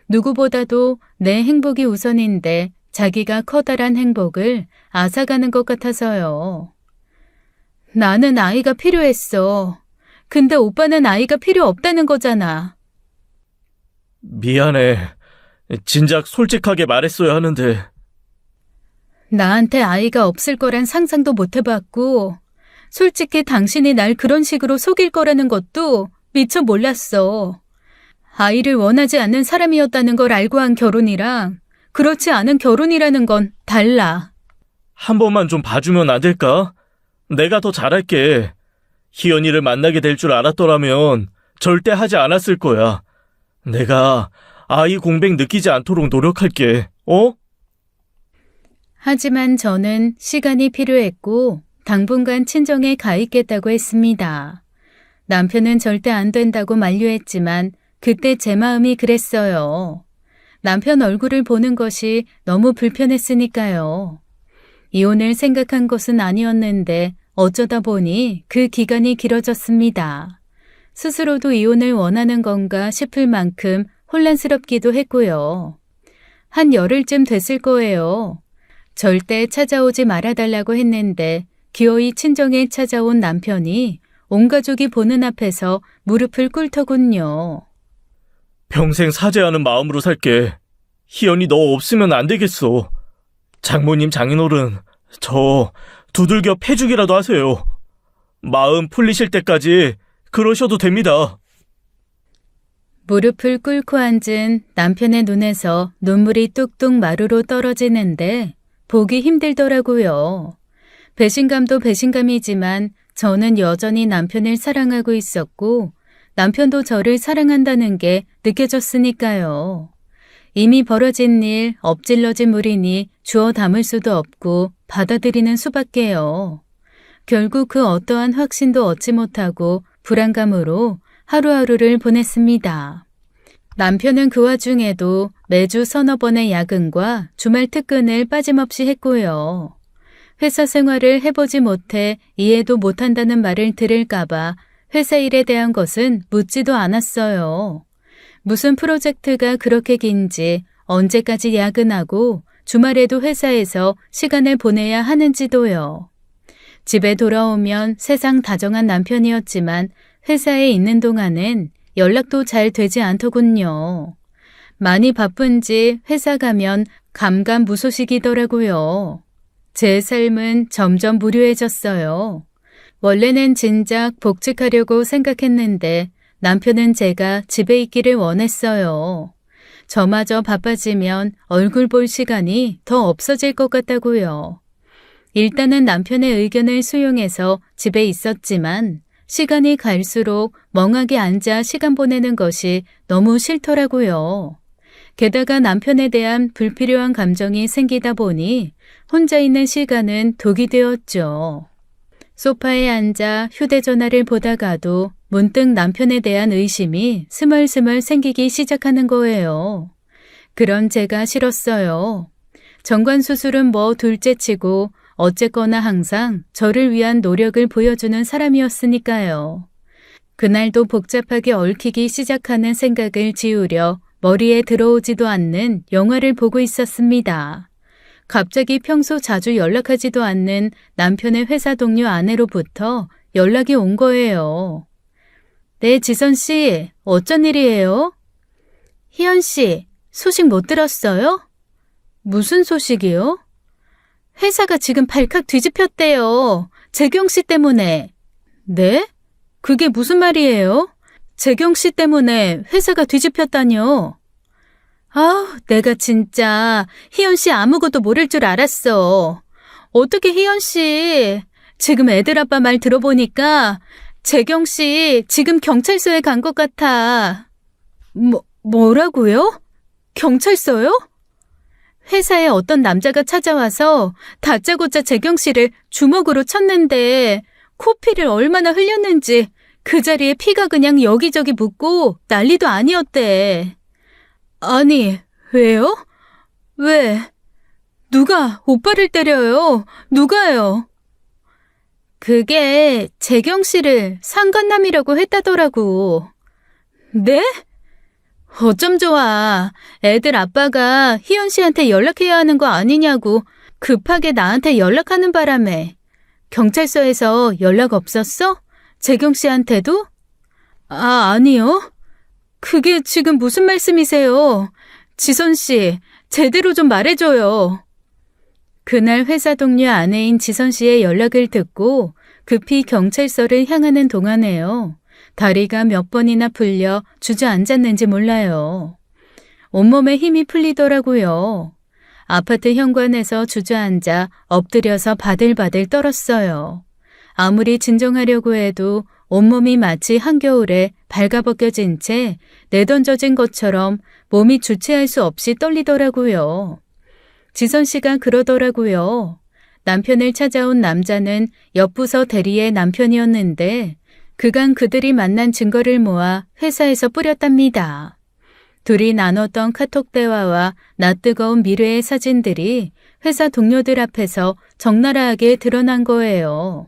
Speaker 1: 누구보다도 내 행복이 우선인데 자기가 커다란 행복을 앗아가는 것 같아서요. 나는 아이가 필요했어. 근데 오빠는 아이가 필요 없다는 거잖아.
Speaker 2: 미안해. 진작 솔직하게 말했어야 하는데.
Speaker 1: 나한테 아이가 없을 거란 상상도 못 해봤고, 솔직히 당신이 날 그런 식으로 속일 거라는 것도 미처 몰랐어. 아이를 원하지 않는 사람이었다는 걸 알고 한 결혼이랑 그렇지 않은 결혼이라는 건 달라.
Speaker 2: 한 번만 좀 봐주면 안 될까? 내가 더 잘할게. 희연이를 만나게 될 줄 알았더라면 절대 하지 않았을 거야. 내가 아이 공백 느끼지 않도록 노력할게. 어?
Speaker 1: 하지만 저는 시간이 필요했고 당분간 친정에 가 있겠다고 했습니다. 남편은 절대 안 된다고 만류했지만 그때 제 마음이 그랬어요. 남편 얼굴을 보는 것이 너무 불편했으니까요. 이혼을 생각한 것은 아니었는데 어쩌다 보니 그 기간이 길어졌습니다. 스스로도 이혼을 원하는 건가 싶을 만큼 혼란스럽기도 했고요. 한 열흘쯤 됐을 거예요. 절대 찾아오지 말아달라고 했는데 기어이 친정에 찾아온 남편이 온 가족이 보는 앞에서 무릎을 꿇더군요.
Speaker 2: 평생 사죄하는 마음으로 살게. 희연이 너 없으면 안 되겠어. 장모님, 장인어른, 저 두들겨 패주기라도 하세요. 마음 풀리실 때까지 그러셔도 됩니다.
Speaker 1: 무릎을 꿇고 앉은 남편의 눈에서 눈물이 뚝뚝 마루로 떨어지는데 보기 힘들더라고요. 배신감도 배신감이지만 저는 여전히 남편을 사랑하고 있었고 남편도 저를 사랑한다는 게 느껴졌으니까요. 이미 벌어진 일, 엎질러진 물이니 주워 담을 수도 없고 받아들이는 수밖에요. 결국 그 어떠한 확신도 얻지 못하고 불안감으로 하루하루를 보냈습니다. 남편은 그 와중에도 매주 서너 번의 야근과 주말 특근을 빠짐없이 했고요. 회사 생활을 해보지 못해 이해도 못한다는 말을 들을까봐 회사 일에 대한 것은 묻지도 않았어요. 무슨 프로젝트가 그렇게 긴지, 언제까지 야근하고 주말에도 회사에서 시간을 보내야 하는지도요. 집에 돌아오면 세상 다정한 남편이었지만 회사에 있는 동안은 연락도 잘 되지 않더군요. 많이 바쁜지 회사 가면 감감무소식이더라고요. 제 삶은 점점 무료해졌어요. 원래는 진작 복직하려고 생각했는데 남편은 제가 집에 있기를 원했어요. 저마저 바빠지면 얼굴 볼 시간이 더 없어질 것 같다고요. 일단은 남편의 의견을 수용해서 집에 있었지만 시간이 갈수록 멍하게 앉아 시간 보내는 것이 너무 싫더라고요. 게다가 남편에 대한 불필요한 감정이 생기다 보니 혼자 있는 시간은 독이 되었죠. 소파에 앉아 휴대전화를 보다가도 문득 남편에 대한 의심이 스멀스멀 생기기 시작하는 거예요. 그런 제가 싫었어요. 정관수술은 뭐 둘째치고 어쨌거나 항상 저를 위한 노력을 보여주는 사람이었으니까요. 그날도 복잡하게 얽히기 시작하는 생각을 지우려 머리에 들어오지도 않는 영화를 보고 있었습니다. 갑자기 평소 자주 연락하지도 않는 남편의 회사 동료 아내로부터 연락이 온 거예요. 네, 지선 씨, 어쩐 일이에요? 희연 씨, 소식 못 들었어요? 무슨 소식이요? 회사가 지금 발칵 뒤집혔대요. 재경 씨 때문에. 네? 그게 무슨 말이에요? 재경 씨 때문에 회사가 뒤집혔다뇨. 아, 내가 진짜 희연 씨 아무것도 모를 줄 알았어. 어떻게 희연 씨, 지금 애들 아빠 말 들어보니까 재경 씨 지금 경찰서에 간 것 같아. 뭐라고요? 경찰서요? 회사에 어떤 남자가 찾아와서 다짜고짜 재경 씨를 주먹으로 쳤는데 코피를 얼마나 흘렸는지 그 자리에 피가 그냥 여기저기 묻고 난리도 아니었대. 아니, 왜요? 왜? 누가 오빠를 때려요? 누가요? 그게 재경 씨를 상간남이라고 했다더라고. 네? 어쩜 좋아. 애들 아빠가 희연 씨한테 연락해야 하는 거 아니냐고 급하게 나한테 연락하는 바람에. 경찰서에서 연락 없었어? 재경 씨한테도? 아니요. 그게 지금 무슨 말씀이세요? 지선 씨, 제대로 좀 말해줘요. 그날 회사 동료 아내인 지선 씨의 연락을 듣고 급히 경찰서를 향하는 동안에요. 다리가 몇 번이나 풀려 주저앉았는지 몰라요. 온몸에 힘이 풀리더라고요. 아파트 현관에서 주저앉아 엎드려서 바들바들 떨었어요. 아무리 진정하려고 해도 온몸이 마치 한겨울에 발가벗겨진 채 내던져진 것처럼 몸이 주체할 수 없이 떨리더라고요. 지선 씨가 그러더라고요. 남편을 찾아온 남자는 옆부서 대리의 남편이었는데 그간 그들이 만난 증거를 모아 회사에서 뿌렸답니다. 둘이 나눴던 카톡 대화와 낯뜨거운 미래의 사진들이 회사 동료들 앞에서 적나라하게 드러난 거예요.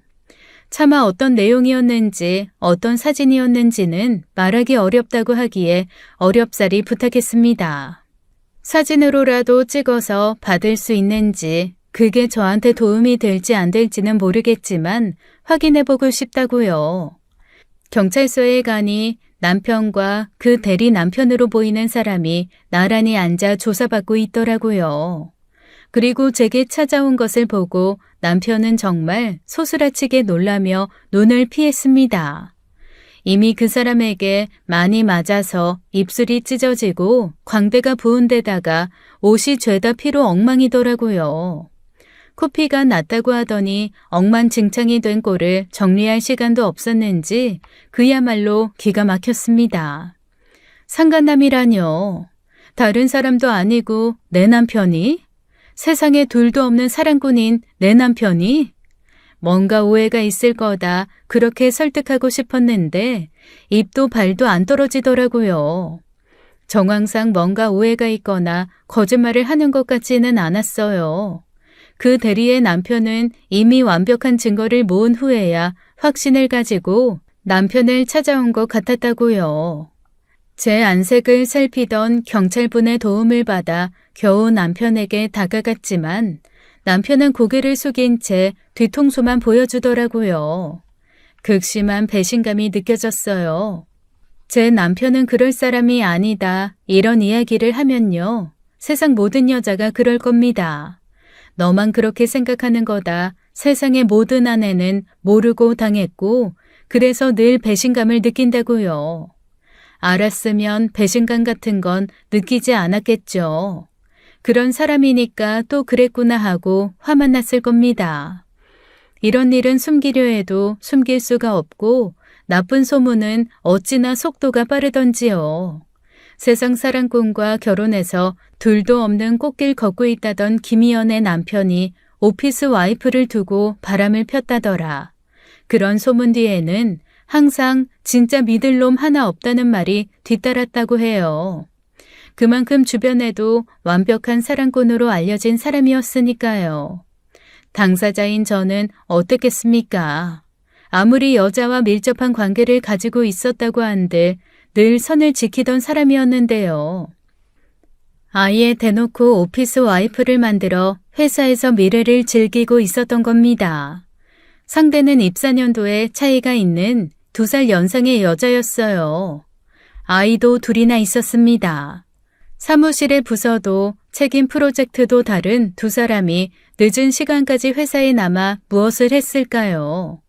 Speaker 1: 차마 어떤 내용이었는지 어떤 사진이었는지는 말하기 어렵다고 하기에 어렵사리 부탁했습니다. 사진으로라도 찍어서 받을 수 있는지 그게 저한테 도움이 될지 안 될지는 모르겠지만 확인해보고 싶다고요. 경찰서에 가니 남편과 그 대리 남편으로 보이는 사람이 나란히 앉아 조사받고 있더라고요. 그리고 제게 찾아온 것을 보고 남편은 정말 소스라치게 놀라며 눈을 피했습니다. 이미 그 사람에게 많이 맞아서 입술이 찢어지고 광대가 부은 데다가 옷이 죄다 피로 엉망이더라고요. 코피가 났다고 하더니 억만증창이 된 꼴을 정리할 시간도 없었는지 그야말로 기가 막혔습니다. 상간남이라뇨. 다른 사람도 아니고 내 남편이? 세상에 둘도 없는 사랑꾼인 내 남편이? 뭔가 오해가 있을 거다 그렇게 설득하고 싶었는데 입도 발도 안 떨어지더라고요. 정황상 뭔가 오해가 있거나 거짓말을 하는 것 같지는 않았어요. 그 대리의 남편은 이미 완벽한 증거를 모은 후에야 확신을 가지고 남편을 찾아온 것 같았다고요. 제 안색을 살피던 경찰분의 도움을 받아 겨우 남편에게 다가갔지만 남편은 고개를 숙인 채 뒤통수만 보여주더라고요. 극심한 배신감이 느껴졌어요. 제 남편은 그럴 사람이 아니다. 이런 이야기를 하면요. 세상 모든 여자가 그럴 겁니다. 너만 그렇게 생각하는 거다. 세상의 모든 아내는 모르고 당했고 그래서 늘 배신감을 느낀다고요. 알았으면 배신감 같은 건 느끼지 않았겠죠. 그런 사람이니까 또 그랬구나 하고 화만 났을 겁니다. 이런 일은 숨기려 해도 숨길 수가 없고 나쁜 소문은 어찌나 속도가 빠르던지요. 세상 사랑꾼과 결혼해서 둘도 없는 꽃길 걷고 있다던 김희연의 남편이 오피스 와이프를 두고 바람을 폈다더라. 그런 소문 뒤에는 항상 진짜 믿을 놈 하나 없다는 말이 뒤따랐다고 해요. 그만큼 주변에도 완벽한 사랑꾼으로 알려진 사람이었으니까요. 당사자인 저는 어떻겠습니까? 아무리 여자와 밀접한 관계를 가지고 있었다고 한들 늘 선을 지키던 사람이었는데요. 아예 대놓고 오피스 와이프를 만들어 회사에서 미래를 즐기고 있었던 겁니다. 상대는 입사년도에 차이가 있는 2살 연상의 여자였어요. 아이도 둘이나 있었습니다. 사무실의 부서도 책임 프로젝트도 다른 두 사람이 늦은 시간까지 회사에 남아 무엇을 했을까요?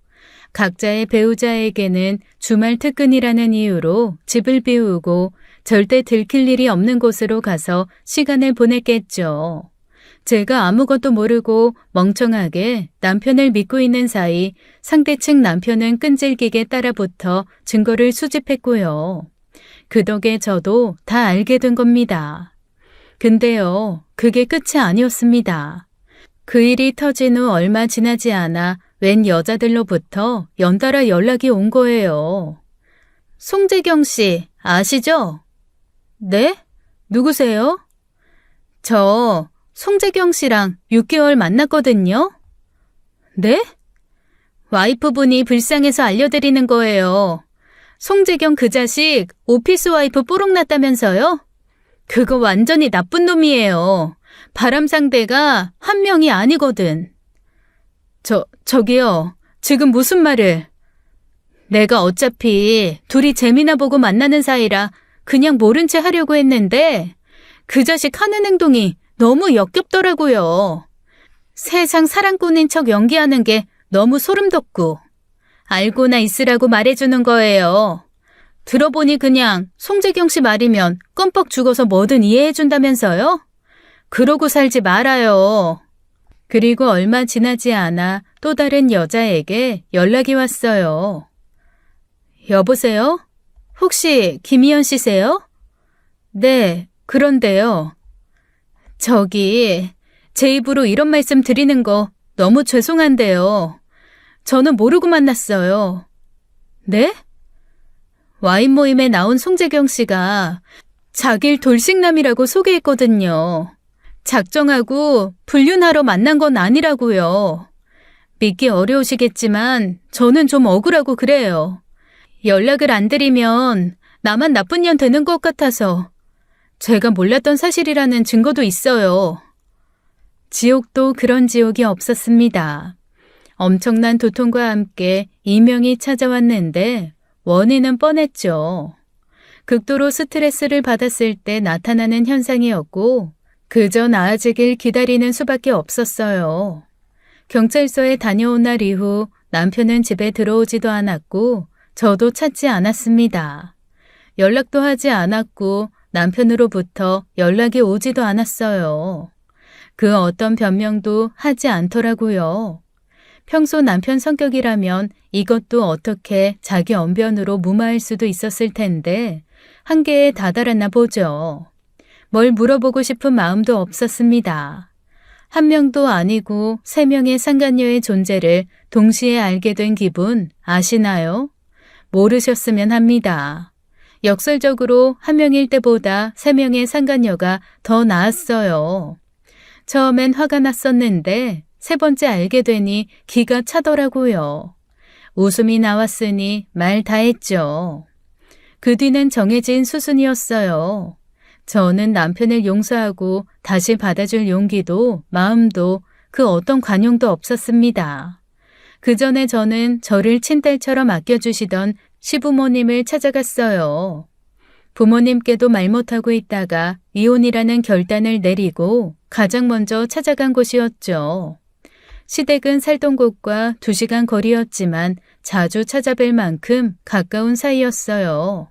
Speaker 1: 각자의 배우자에게는 주말 특근이라는 이유로 집을 비우고 절대 들킬 일이 없는 곳으로 가서 시간을 보냈겠죠. 제가 아무것도 모르고 멍청하게 남편을 믿고 있는 사이 상대 측 남편은 끈질기게 따라붙어 증거를 수집했고요. 그 덕에 저도 다 알게 된 겁니다. 근데요, 그게 끝이 아니었습니다. 그 일이 터진 후 얼마 지나지 않아 웬 여자들로부터 연달아 연락이 온 거예요. 송재경 씨, 아시죠? 네? 누구세요? 저 송재경 씨랑 6개월 만났거든요. 네? 와이프분이 불쌍해서 알려드리는 거예요. 송재경 그 자식 오피스 와이프 뽀록 났다면서요? 그거 완전히 나쁜 놈이에요. 바람 상대가 한 명이 아니거든. 저기요. 지금 무슨 말을? 내가 어차피 둘이 재미나 보고 만나는 사이라 그냥 모른 채 하려고 했는데 그 자식 하는 행동이 너무 역겹더라고요. 세상 사랑꾼인 척 연기하는 게 너무 소름 돋고 알고나 있으라고 말해주는 거예요. 들어보니 그냥 송재경 씨 말이면 껌뻑 죽어서 뭐든 이해해준다면서요? 그러고 살지 말아요. 그리고 얼마 지나지 않아 또 다른 여자에게 연락이 왔어요. 여보세요? 혹시 김희연 씨세요? 네, 그런데요. 저기, 제 입으로 이런 말씀 드리는 거 너무 죄송한데요. 저는 모르고 만났어요. 네? 와인 모임에 나온 송재경 씨가 자길 돌싱남이라고 소개했거든요. 작정하고 불륜하러 만난 건 아니라고요. 믿기 어려우시겠지만 저는 좀 억울하고 그래요. 연락을 안 드리면 나만 나쁜 년 되는 것 같아서 제가 몰랐던 사실이라는 증거도 있어요. 지옥도 그런 지옥이 없었습니다. 엄청난 두통과 함께 이명이 찾아왔는데 원인은 뻔했죠. 극도로 스트레스를 받았을 때 나타나는 현상이었고 그저 나아지길 기다리는 수밖에 없었어요. 경찰서에 다녀온 날 이후 남편은 집에 들어오지도 않았고 저도 찾지 않았습니다. 연락도 하지 않았고 남편으로부터 연락이 오지도 않았어요. 그 어떤 변명도 하지 않더라고요. 평소 남편 성격이라면 이것도 어떻게 자기 언변으로 무마할 수도 있었을 텐데 한계에 다다랐나 보죠. 뭘 물어보고 싶은 마음도 없었습니다. 한 명도 아니고 3명의 상간녀의 존재를 동시에 알게 된 기분 아시나요? 모르셨으면 합니다. 역설적으로 한 명일 때보다 3명의 상간녀가 더 나았어요. 처음엔 화가 났었는데 3번째 알게 되니 기가 차더라고요. 웃음이 나왔으니 말 다 했죠. 그 뒤는 정해진 수순이었어요. 저는 남편을 용서하고 다시 받아줄 용기도 마음도 그 어떤 관용도 없었습니다. 그 전에 저는 저를 친딸처럼 아껴주시던 시부모님을 찾아갔어요. 부모님께도 말 못하고 있다가 이혼이라는 결단을 내리고 가장 먼저 찾아간 곳이었죠. 시댁은 살던 곳과 2시간 거리였지만 자주 찾아뵐 만큼 가까운 사이였어요.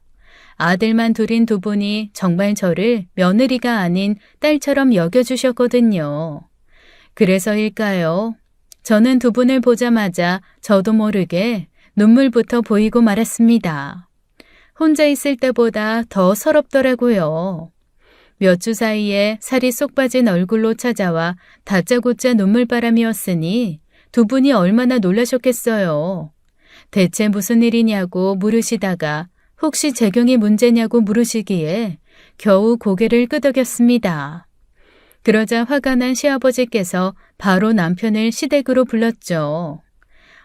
Speaker 1: 아들만 둘인 두 분이 정말 저를 며느리가 아닌 딸처럼 여겨주셨거든요. 그래서일까요? 저는 두 분을 보자마자 저도 모르게 눈물부터 보이고 말았습니다. 혼자 있을 때보다 더 서럽더라고요. 몇 주 사이에 살이 쏙 빠진 얼굴로 찾아와 다짜고짜 눈물바람이었으니 두 분이 얼마나 놀라셨겠어요. 대체 무슨 일이냐고 물으시다가 혹시 재경이 문제냐고 물으시기에 겨우 고개를 끄덕였습니다. 그러자 화가 난 시아버지께서 바로 남편을 시댁으로 불렀죠.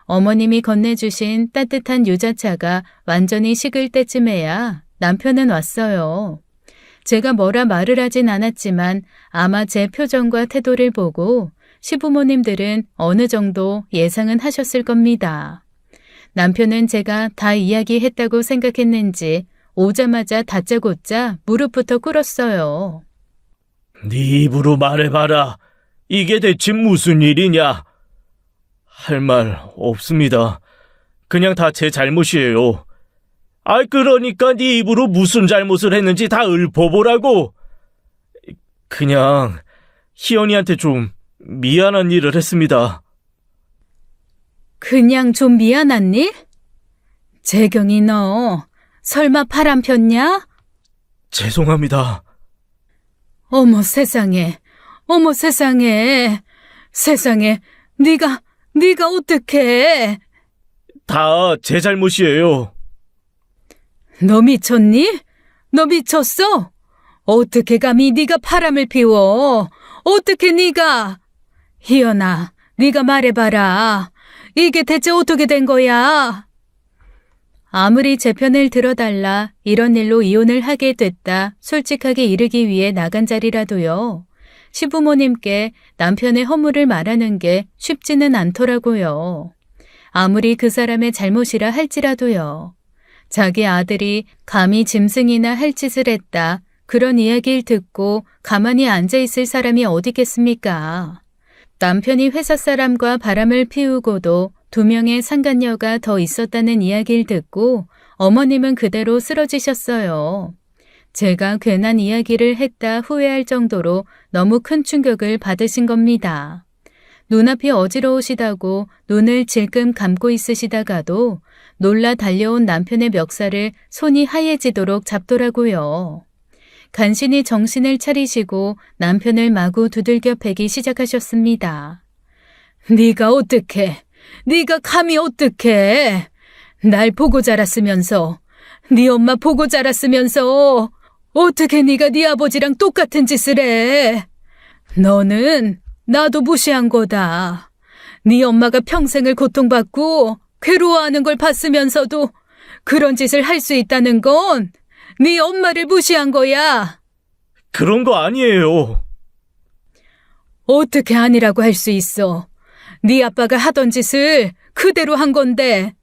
Speaker 1: 어머님이 건네주신 따뜻한 유자차가 완전히 식을 때쯤에야 남편은 왔어요. 제가 뭐라 말을 하진 않았지만 아마 제 표정과 태도를 보고 시부모님들은 어느 정도 예상은 하셨을 겁니다. 남편은 제가 다 이야기했다고 생각했는지 오자마자 다짜고짜 무릎부터 꿇었어요.
Speaker 2: 네 입으로 말해봐라. 이게 대체 무슨 일이냐? 할 말 없습니다. 그냥 다 제 잘못이에요. 그러니까 네 입으로 무슨 잘못을 했는지 다 읊어보라고. 그냥 희연이한테 좀 미안한 일을 했습니다.
Speaker 1: 그냥 좀 미안한 일? 재경이 너 설마 바람 폈냐?
Speaker 2: 죄송합니다.
Speaker 1: 어머 세상에, 어머 세상에, 세상에, 네가 어떡해?
Speaker 2: 다 제 잘못이에요.
Speaker 1: 너 미쳤니? 너 미쳤어? 어떻게 감히 네가 바람을 피워? 어떻게 네가? 희연아, 네가 말해봐라. 이게 대체 어떻게 된 거야? 아무리 제 편을 들어달라 이런 일로 이혼을 하게 됐다 솔직하게 이르기 위해 나간 자리라도요. 시부모님께 남편의 허물을 말하는 게 쉽지는 않더라고요. 아무리 그 사람의 잘못이라 할지라도요. 자기 아들이 감히 짐승이나 할 짓을 했다. 그런 이야기를 듣고 가만히 앉아있을 사람이 어디겠습니까? 남편이 회사 사람과 바람을 피우고도 2명의 상간녀가 더 있었다는 이야기를 듣고 어머님은 그대로 쓰러지셨어요. 제가 괜한 이야기를 했다 후회할 정도로 너무 큰 충격을 받으신 겁니다. 눈앞이 어지러우시다고 눈을 질끔 감고 있으시다가도 놀라 달려온 남편의 멱살을 손이 하얘지도록 잡더라고요. 간신히 정신을 차리시고 남편을 마구 두들겨 패기 시작하셨습니다. 네가 어떡해? 네가 감히 어떡해? 날 보고 자랐으면서, 네 엄마 보고 자랐으면서 어떻게 네가 네 아버지랑 똑같은 짓을 해? 너는 나도 무시한 거다. 네 엄마가 평생을 고통받고 괴로워하는 걸 봤으면서도 그런 짓을 할 수 있다는 건 네 엄마를 무시한 거야.
Speaker 2: 그런 거 아니에요.
Speaker 1: 어떻게 아니라고 할 수 있어. 네 아빠가 하던 짓을 그대로 한 건데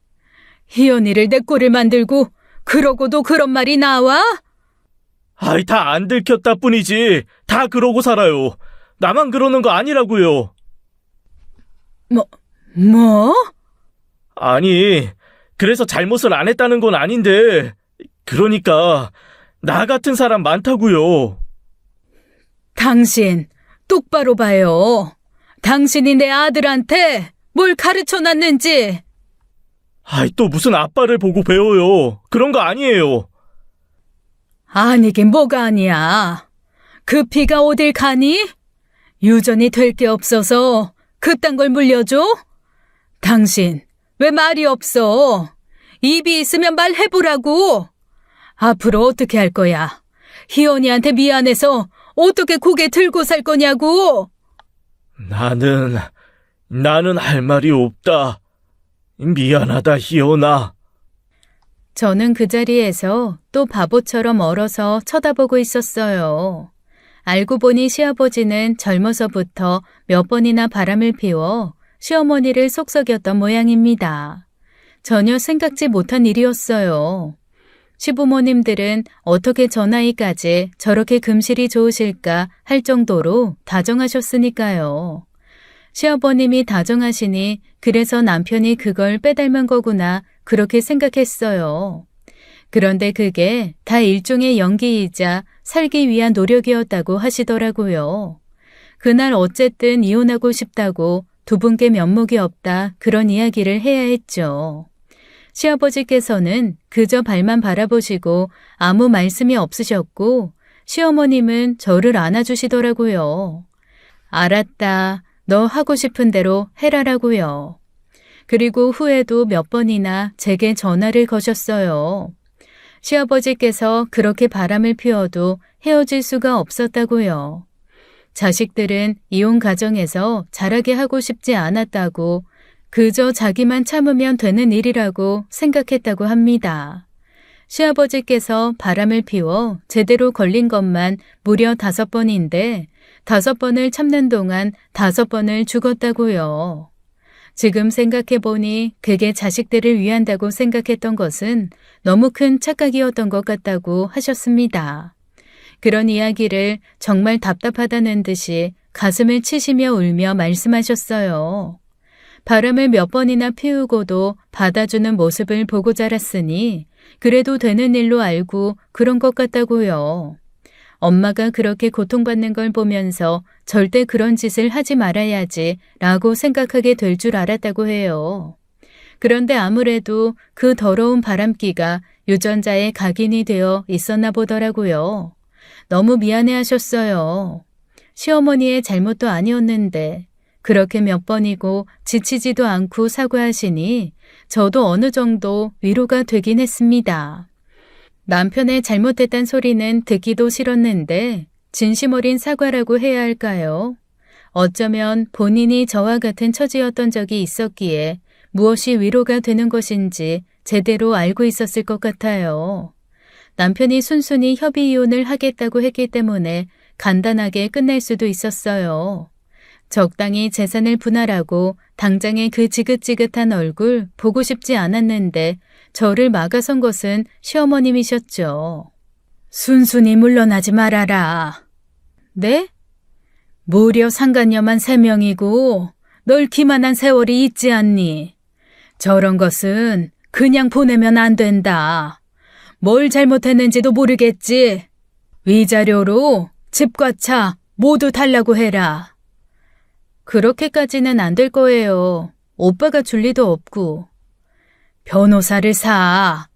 Speaker 1: 희연이를 내 꼴을 만들고 그러고도 그런 말이 나와?
Speaker 2: 다 안 들켰다 뿐이지. 다 그러고 살아요. 나만 그러는 거 아니라고요.
Speaker 1: 뭐?
Speaker 2: 아니, 그래서 잘못을 안 했다는 건 아닌데, 그러니까 나 같은 사람 많다고요.
Speaker 1: 당신 똑바로 봐요. 당신이 내 아들한테 뭘 가르쳐놨는지.
Speaker 2: 또 무슨 아빠를 보고 배워요. 그런 거 아니에요.
Speaker 1: 아니긴 뭐가 아니야. 그 피가 어딜 가니? 유전이 될 게 없어서 그딴 걸 물려줘? 당신 왜 말이 없어? 입이 있으면 말해보라고. 앞으로 어떻게 할 거야? 희연이한테 미안해서 어떻게 고개 들고 살 거냐고.
Speaker 2: 나는 할 말이 없다. 미안하다, 희연아.
Speaker 1: 저는 그 자리에서 또 바보처럼 얼어서 쳐다보고 있었어요. 알고 보니 시아버지는 젊어서부터 몇 번이나 바람을 피워 시어머니를 속썩였던 모양입니다. 전혀 생각지 못한 일이었어요. 시부모님들은 어떻게 저 나이까지 저렇게 금실이 좋으실까 할 정도로 다정하셨으니까요. 시아버님이 다정하시니 그래서 남편이 그걸 빼닮은 거구나 그렇게 생각했어요. 그런데 그게 다 일종의 연기이자 살기 위한 노력이었다고 하시더라고요. 그날 어쨌든 이혼하고 싶다고 두 분께 면목이 없다 그런 이야기를 해야 했죠. 시아버지께서는 그저 발만 바라보시고 아무 말씀이 없으셨고 시어머님은 저를 안아주시더라고요. 알았다. 너 하고 싶은 대로 해라라고요. 그리고 후에도 몇 번이나 제게 전화를 거셨어요. 시아버지께서 그렇게 바람을 피워도 헤어질 수가 없었다고요. 자식들은 이혼 가정에서 자라게 하고 싶지 않았다고 그저 자기만 참으면 되는 일이라고 생각했다고 합니다. 시아버지께서 바람을 피워 제대로 걸린 것만 무려 5번인데 5번을 참는 동안 5번을 죽었다고요. 지금 생각해보니 그게 자식들을 위한다고 생각했던 것은 너무 큰 착각이었던 것 같다고 하셨습니다. 그런 이야기를 정말 답답하다는 듯이 가슴을 치시며 울며 말씀하셨어요. 바람을 몇 번이나 피우고도 받아주는 모습을 보고 자랐으니 그래도 되는 일로 알고 그런 것 같다고요. 엄마가 그렇게 고통받는 걸 보면서 절대 그런 짓을 하지 말아야지 라고 생각하게 될 줄 알았다고 해요. 그런데 아무래도 그 더러운 바람기가 유전자에 각인이 되어 있었나 보더라고요. 너무 미안해 하셨어요. 시어머니의 잘못도 아니었는데 그렇게 몇 번이고 지치지도 않고 사과하시니 저도 어느 정도 위로가 되긴 했습니다. 남편의 잘못했단 소리는 듣기도 싫었는데 진심 어린 사과라고 해야 할까요? 어쩌면 본인이 저와 같은 처지였던 적이 있었기에 무엇이 위로가 되는 것인지 제대로 알고 있었을 것 같아요. 남편이 순순히 협의 이혼을 하겠다고 했기 때문에 간단하게 끝낼 수도 있었어요. 적당히 재산을 분할하고 당장의 그 지긋지긋한 얼굴 보고 싶지 않았는데 저를 막아선 것은 시어머님이셨죠. 순순히 물러나지 말아라. 네? 무려 상간녀만 3명이고 널 기만한 세월이 있지 않니? 저런 것은 그냥 보내면 안 된다. 뭘 잘못했는지도 모르겠지. 위자료로 집과 차 모두 달라고 해라. 그렇게까지는 안 될 거예요. 오빠가 줄 리도 없고. 변호사를 사.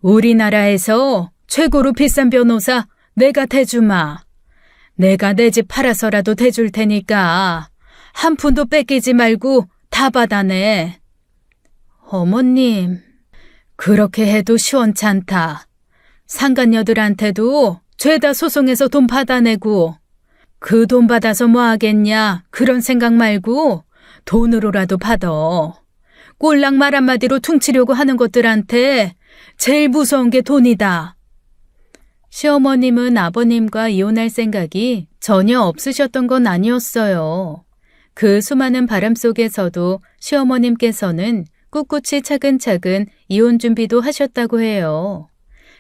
Speaker 1: 우리나라에서 최고로 비싼 변호사 내가 대주마. 내가 내 집 팔아서라도 대줄 테니까 한 푼도 뺏기지 말고 다 받아내. 어머님, 그렇게 해도 시원찮다. 상간녀들한테도 죄다 소송해서 돈 받아내고 그 돈 받아서 뭐 하겠냐 그런 생각 말고 돈으로라도 받아. 꼴랑 말 한마디로 퉁치려고 하는 것들한테 제일 무서운 게 돈이다. 시어머님은 아버님과 이혼할 생각이 전혀 없으셨던 건 아니었어요. 그 수많은 바람 속에서도 시어머님께서는 꿋꿋이 차근차근 이혼 준비도 하셨다고 해요.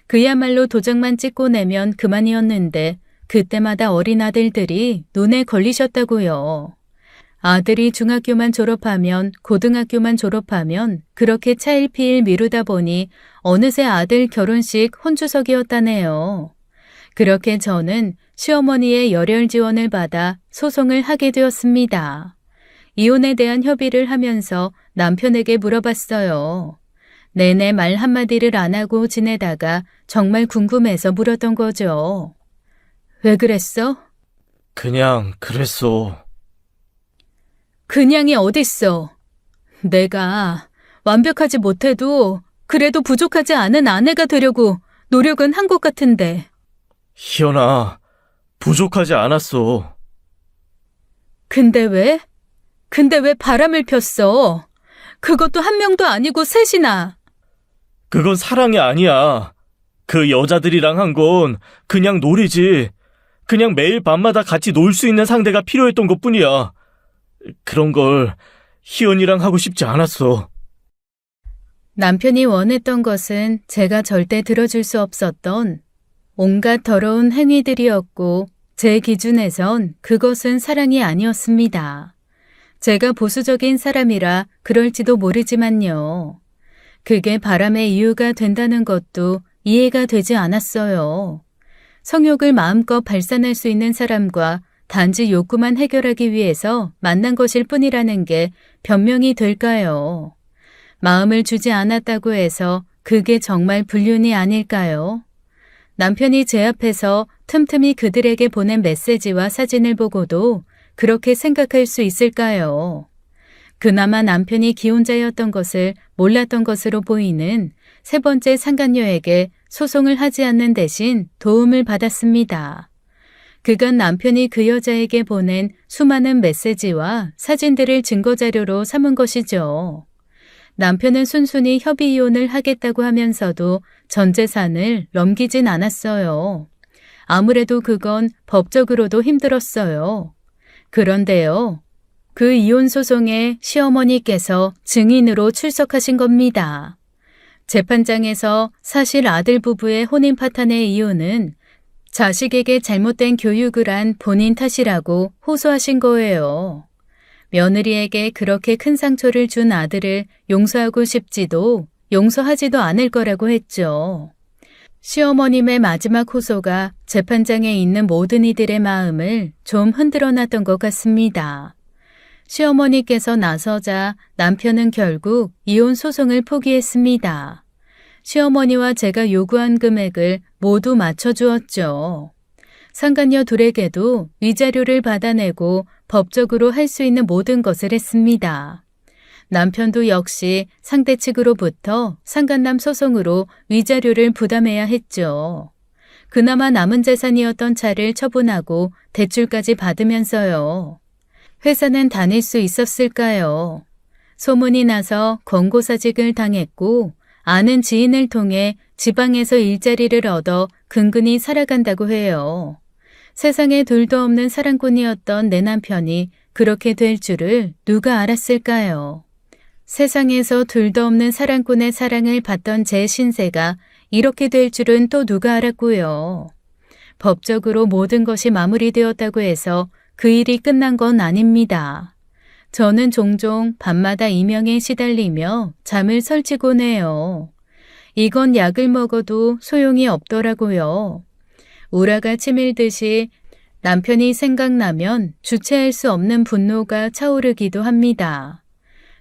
Speaker 1: 그야말로 도장만 찍고 내면 그만이었는데 그때마다 어린 아들들이 눈에 걸리셨다고요. 아들이 중학교만 졸업하면 고등학교만 졸업하면 그렇게 차일피일 미루다 보니 어느새 아들 결혼식 혼주석이었다네요. 그렇게 저는 시어머니의 열혈 지원을 받아 소송을 하게 되었습니다. 이혼에 대한 협의를 하면서 남편에게 물어봤어요. 내내 말 한마디를 안 하고 지내다가 정말 궁금해서 물었던 거죠. 왜 그랬어?
Speaker 2: 그냥 그랬어.
Speaker 1: 그냥이 어딨어. 내가 완벽하지 못해도 그래도 부족하지 않은 아내가 되려고 노력은 한 것 같은데.
Speaker 2: 희연아, 부족하지 않았어.
Speaker 1: 근데 왜? 근데 왜 바람을 폈어? 그것도 한 명도 아니고 셋이나.
Speaker 2: 그건 사랑이 아니야. 그 여자들이랑 한 건 그냥 놀이지. 그냥 매일 밤마다 같이 놀 수 있는 상대가 필요했던 것뿐이야. 그런 걸 희연이랑 하고 싶지 않았어.
Speaker 1: 남편이 원했던 것은 제가 절대 들어줄 수 없었던 온갖 더러운 행위들이었고 제 기준에선 그것은 사랑이 아니었습니다. 제가 보수적인 사람이라 그럴지도 모르지만요. 그게 바람의 이유가 된다는 것도 이해가 되지 않았어요. 성욕을 마음껏 발산할 수 있는 사람과 단지 욕구만 해결하기 위해서 만난 것일 뿐이라는 게 변명이 될까요? 마음을 주지 않았다고 해서 그게 정말 불륜이 아닐까요? 남편이 제 앞에서 틈틈이 그들에게 보낸 메시지와 사진을 보고도 그렇게 생각할 수 있을까요? 그나마 남편이 기혼자였던 것을 몰랐던 것으로 보이는 세 번째 상간녀에게 소송을 하지 않는 대신 도움을 받았습니다. 그간 남편이 그 여자에게 보낸 수많은 메시지와 사진들을 증거자료로 삼은 것이죠. 남편은 순순히 협의 이혼을 하겠다고 하면서도 전 재산을 넘기진 않았어요. 아무래도 그건 법적으로도 힘들었어요. 그런데요. 그 이혼 소송에 시어머니께서 증인으로 출석하신 겁니다. 재판장에서 사실 아들 부부의 혼인 파탄의 이유는 자식에게 잘못된 교육을 한 본인 탓이라고 호소하신 거예요. 며느리에게 그렇게 큰 상처를 준 아들을 용서하고 싶지도 용서하지도 않을 거라고 했죠. 시어머님의 마지막 호소가 재판장에 있는 모든 이들의 마음을 좀 흔들어 놨던 것 같습니다. 시어머니께서 나서자 남편은 결국 이혼 소송을 포기했습니다. 시어머니와 제가 요구한 금액을 모두 맞춰주었죠. 상간녀 둘에게도 위자료를 받아내고 법적으로 할 수 있는 모든 것을 했습니다. 남편도 역시 상대 측으로부터 상간남 소송으로 위자료를 부담해야 했죠. 그나마 남은 재산이었던 차를 처분하고 대출까지 받으면서요. 회사는 다닐 수 있었을까요? 소문이 나서 권고사직을 당했고 아는 지인을 통해 지방에서 일자리를 얻어 근근히 살아간다고 해요. 세상에 둘도 없는 사랑꾼이었던 내 남편이 그렇게 될 줄을 누가 알았을까요? 세상에서 둘도 없는 사랑꾼의 사랑을 받던 제 신세가 이렇게 될 줄은 또 누가 알았고요. 법적으로 모든 것이 마무리되었다고 해서 그 일이 끝난 건 아닙니다. 저는 종종 밤마다 이명에 시달리며 잠을 설치곤 해요. 이건 약을 먹어도 소용이 없더라고요. 우라가 치밀듯이 남편이 생각나면 주체할 수 없는 분노가 차오르기도 합니다.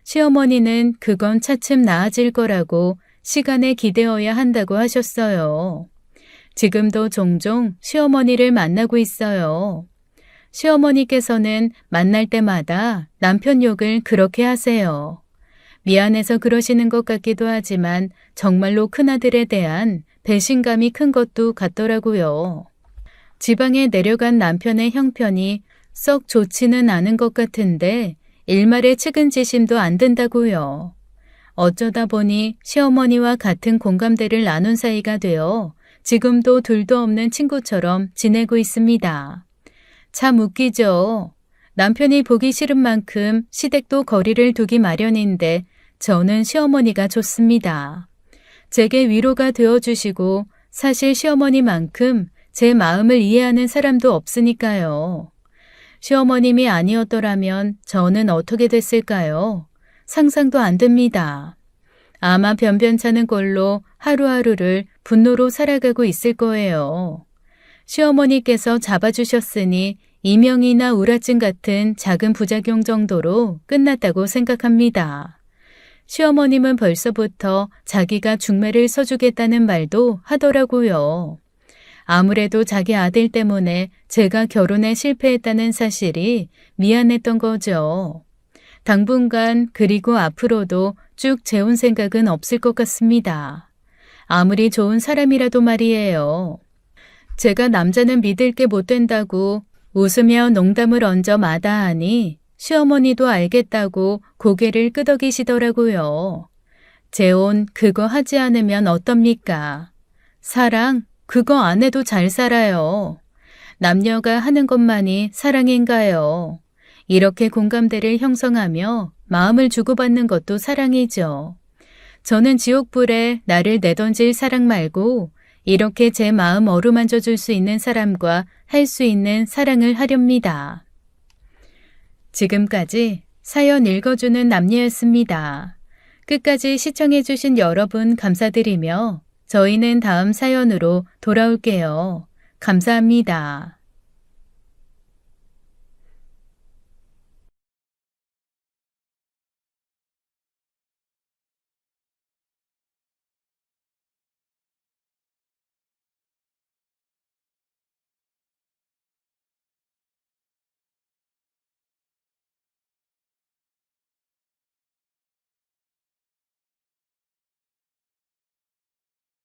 Speaker 1: 시어머니는 그건 차츰 나아질 거라고 시간에 기대어야 한다고 하셨어요. 지금도 종종 시어머니를 만나고 있어요. 시어머니께서는 만날 때마다 남편 욕을 그렇게 하세요. 미안해서 그러시는 것 같기도 하지만 정말로 큰아들에 대한 배신감이 큰 것도 같더라고요. 지방에 내려간 남편의 형편이 썩 좋지는 않은 것 같은데 일말의 측은지심도 안 든다고요. 어쩌다 보니 시어머니와 같은 공감대를 나눈 사이가 되어 지금도 둘도 없는 친구처럼 지내고 있습니다. 참 웃기죠. 남편이 보기 싫은 만큼 시댁도 거리를 두기 마련인데 저는 시어머니가 좋습니다. 제게 위로가 되어주시고 사실 시어머니만큼 제 마음을 이해하는 사람도 없으니까요. 시어머님이 아니었더라면 저는 어떻게 됐을까요? 상상도 안 됩니다. 아마 변변찮은 꼴로 하루하루를 분노로 살아가고 있을 거예요. 시어머니께서 잡아주셨으니 이명이나 우울증 같은 작은 부작용 정도로 끝났다고 생각합니다. 시어머님은 벌써부터 자기가 중매를 서주겠다는 말도 하더라고요. 아무래도 자기 아들 때문에 제가 결혼에 실패했다는 사실이 미안했던 거죠. 당분간 그리고 앞으로도 쭉 재혼 생각은 없을 것 같습니다. 아무리 좋은 사람이라도 말이에요. 제가 남자는 믿을 게 못 된다고 웃으며 농담을 얹어 마다하니 시어머니도 알겠다고 고개를 끄덕이시더라고요. 재혼 그거 하지 않으면 어떻습니까? 사랑 그거 안 해도 잘 살아요. 남녀가 하는 것만이 사랑인가요? 이렇게 공감대를 형성하며 마음을 주고받는 것도 사랑이죠. 저는 지옥불에 나를 내던질 사랑 말고 이렇게 제 마음 어루만져 줄 수 있는 사람과 할 수 있는 사랑을 하렵니다. 지금까지 사연 읽어주는 남녀였습니다. 끝까지 시청해주신 여러분 감사드리며 저희는 다음 사연으로 돌아올게요. 감사합니다.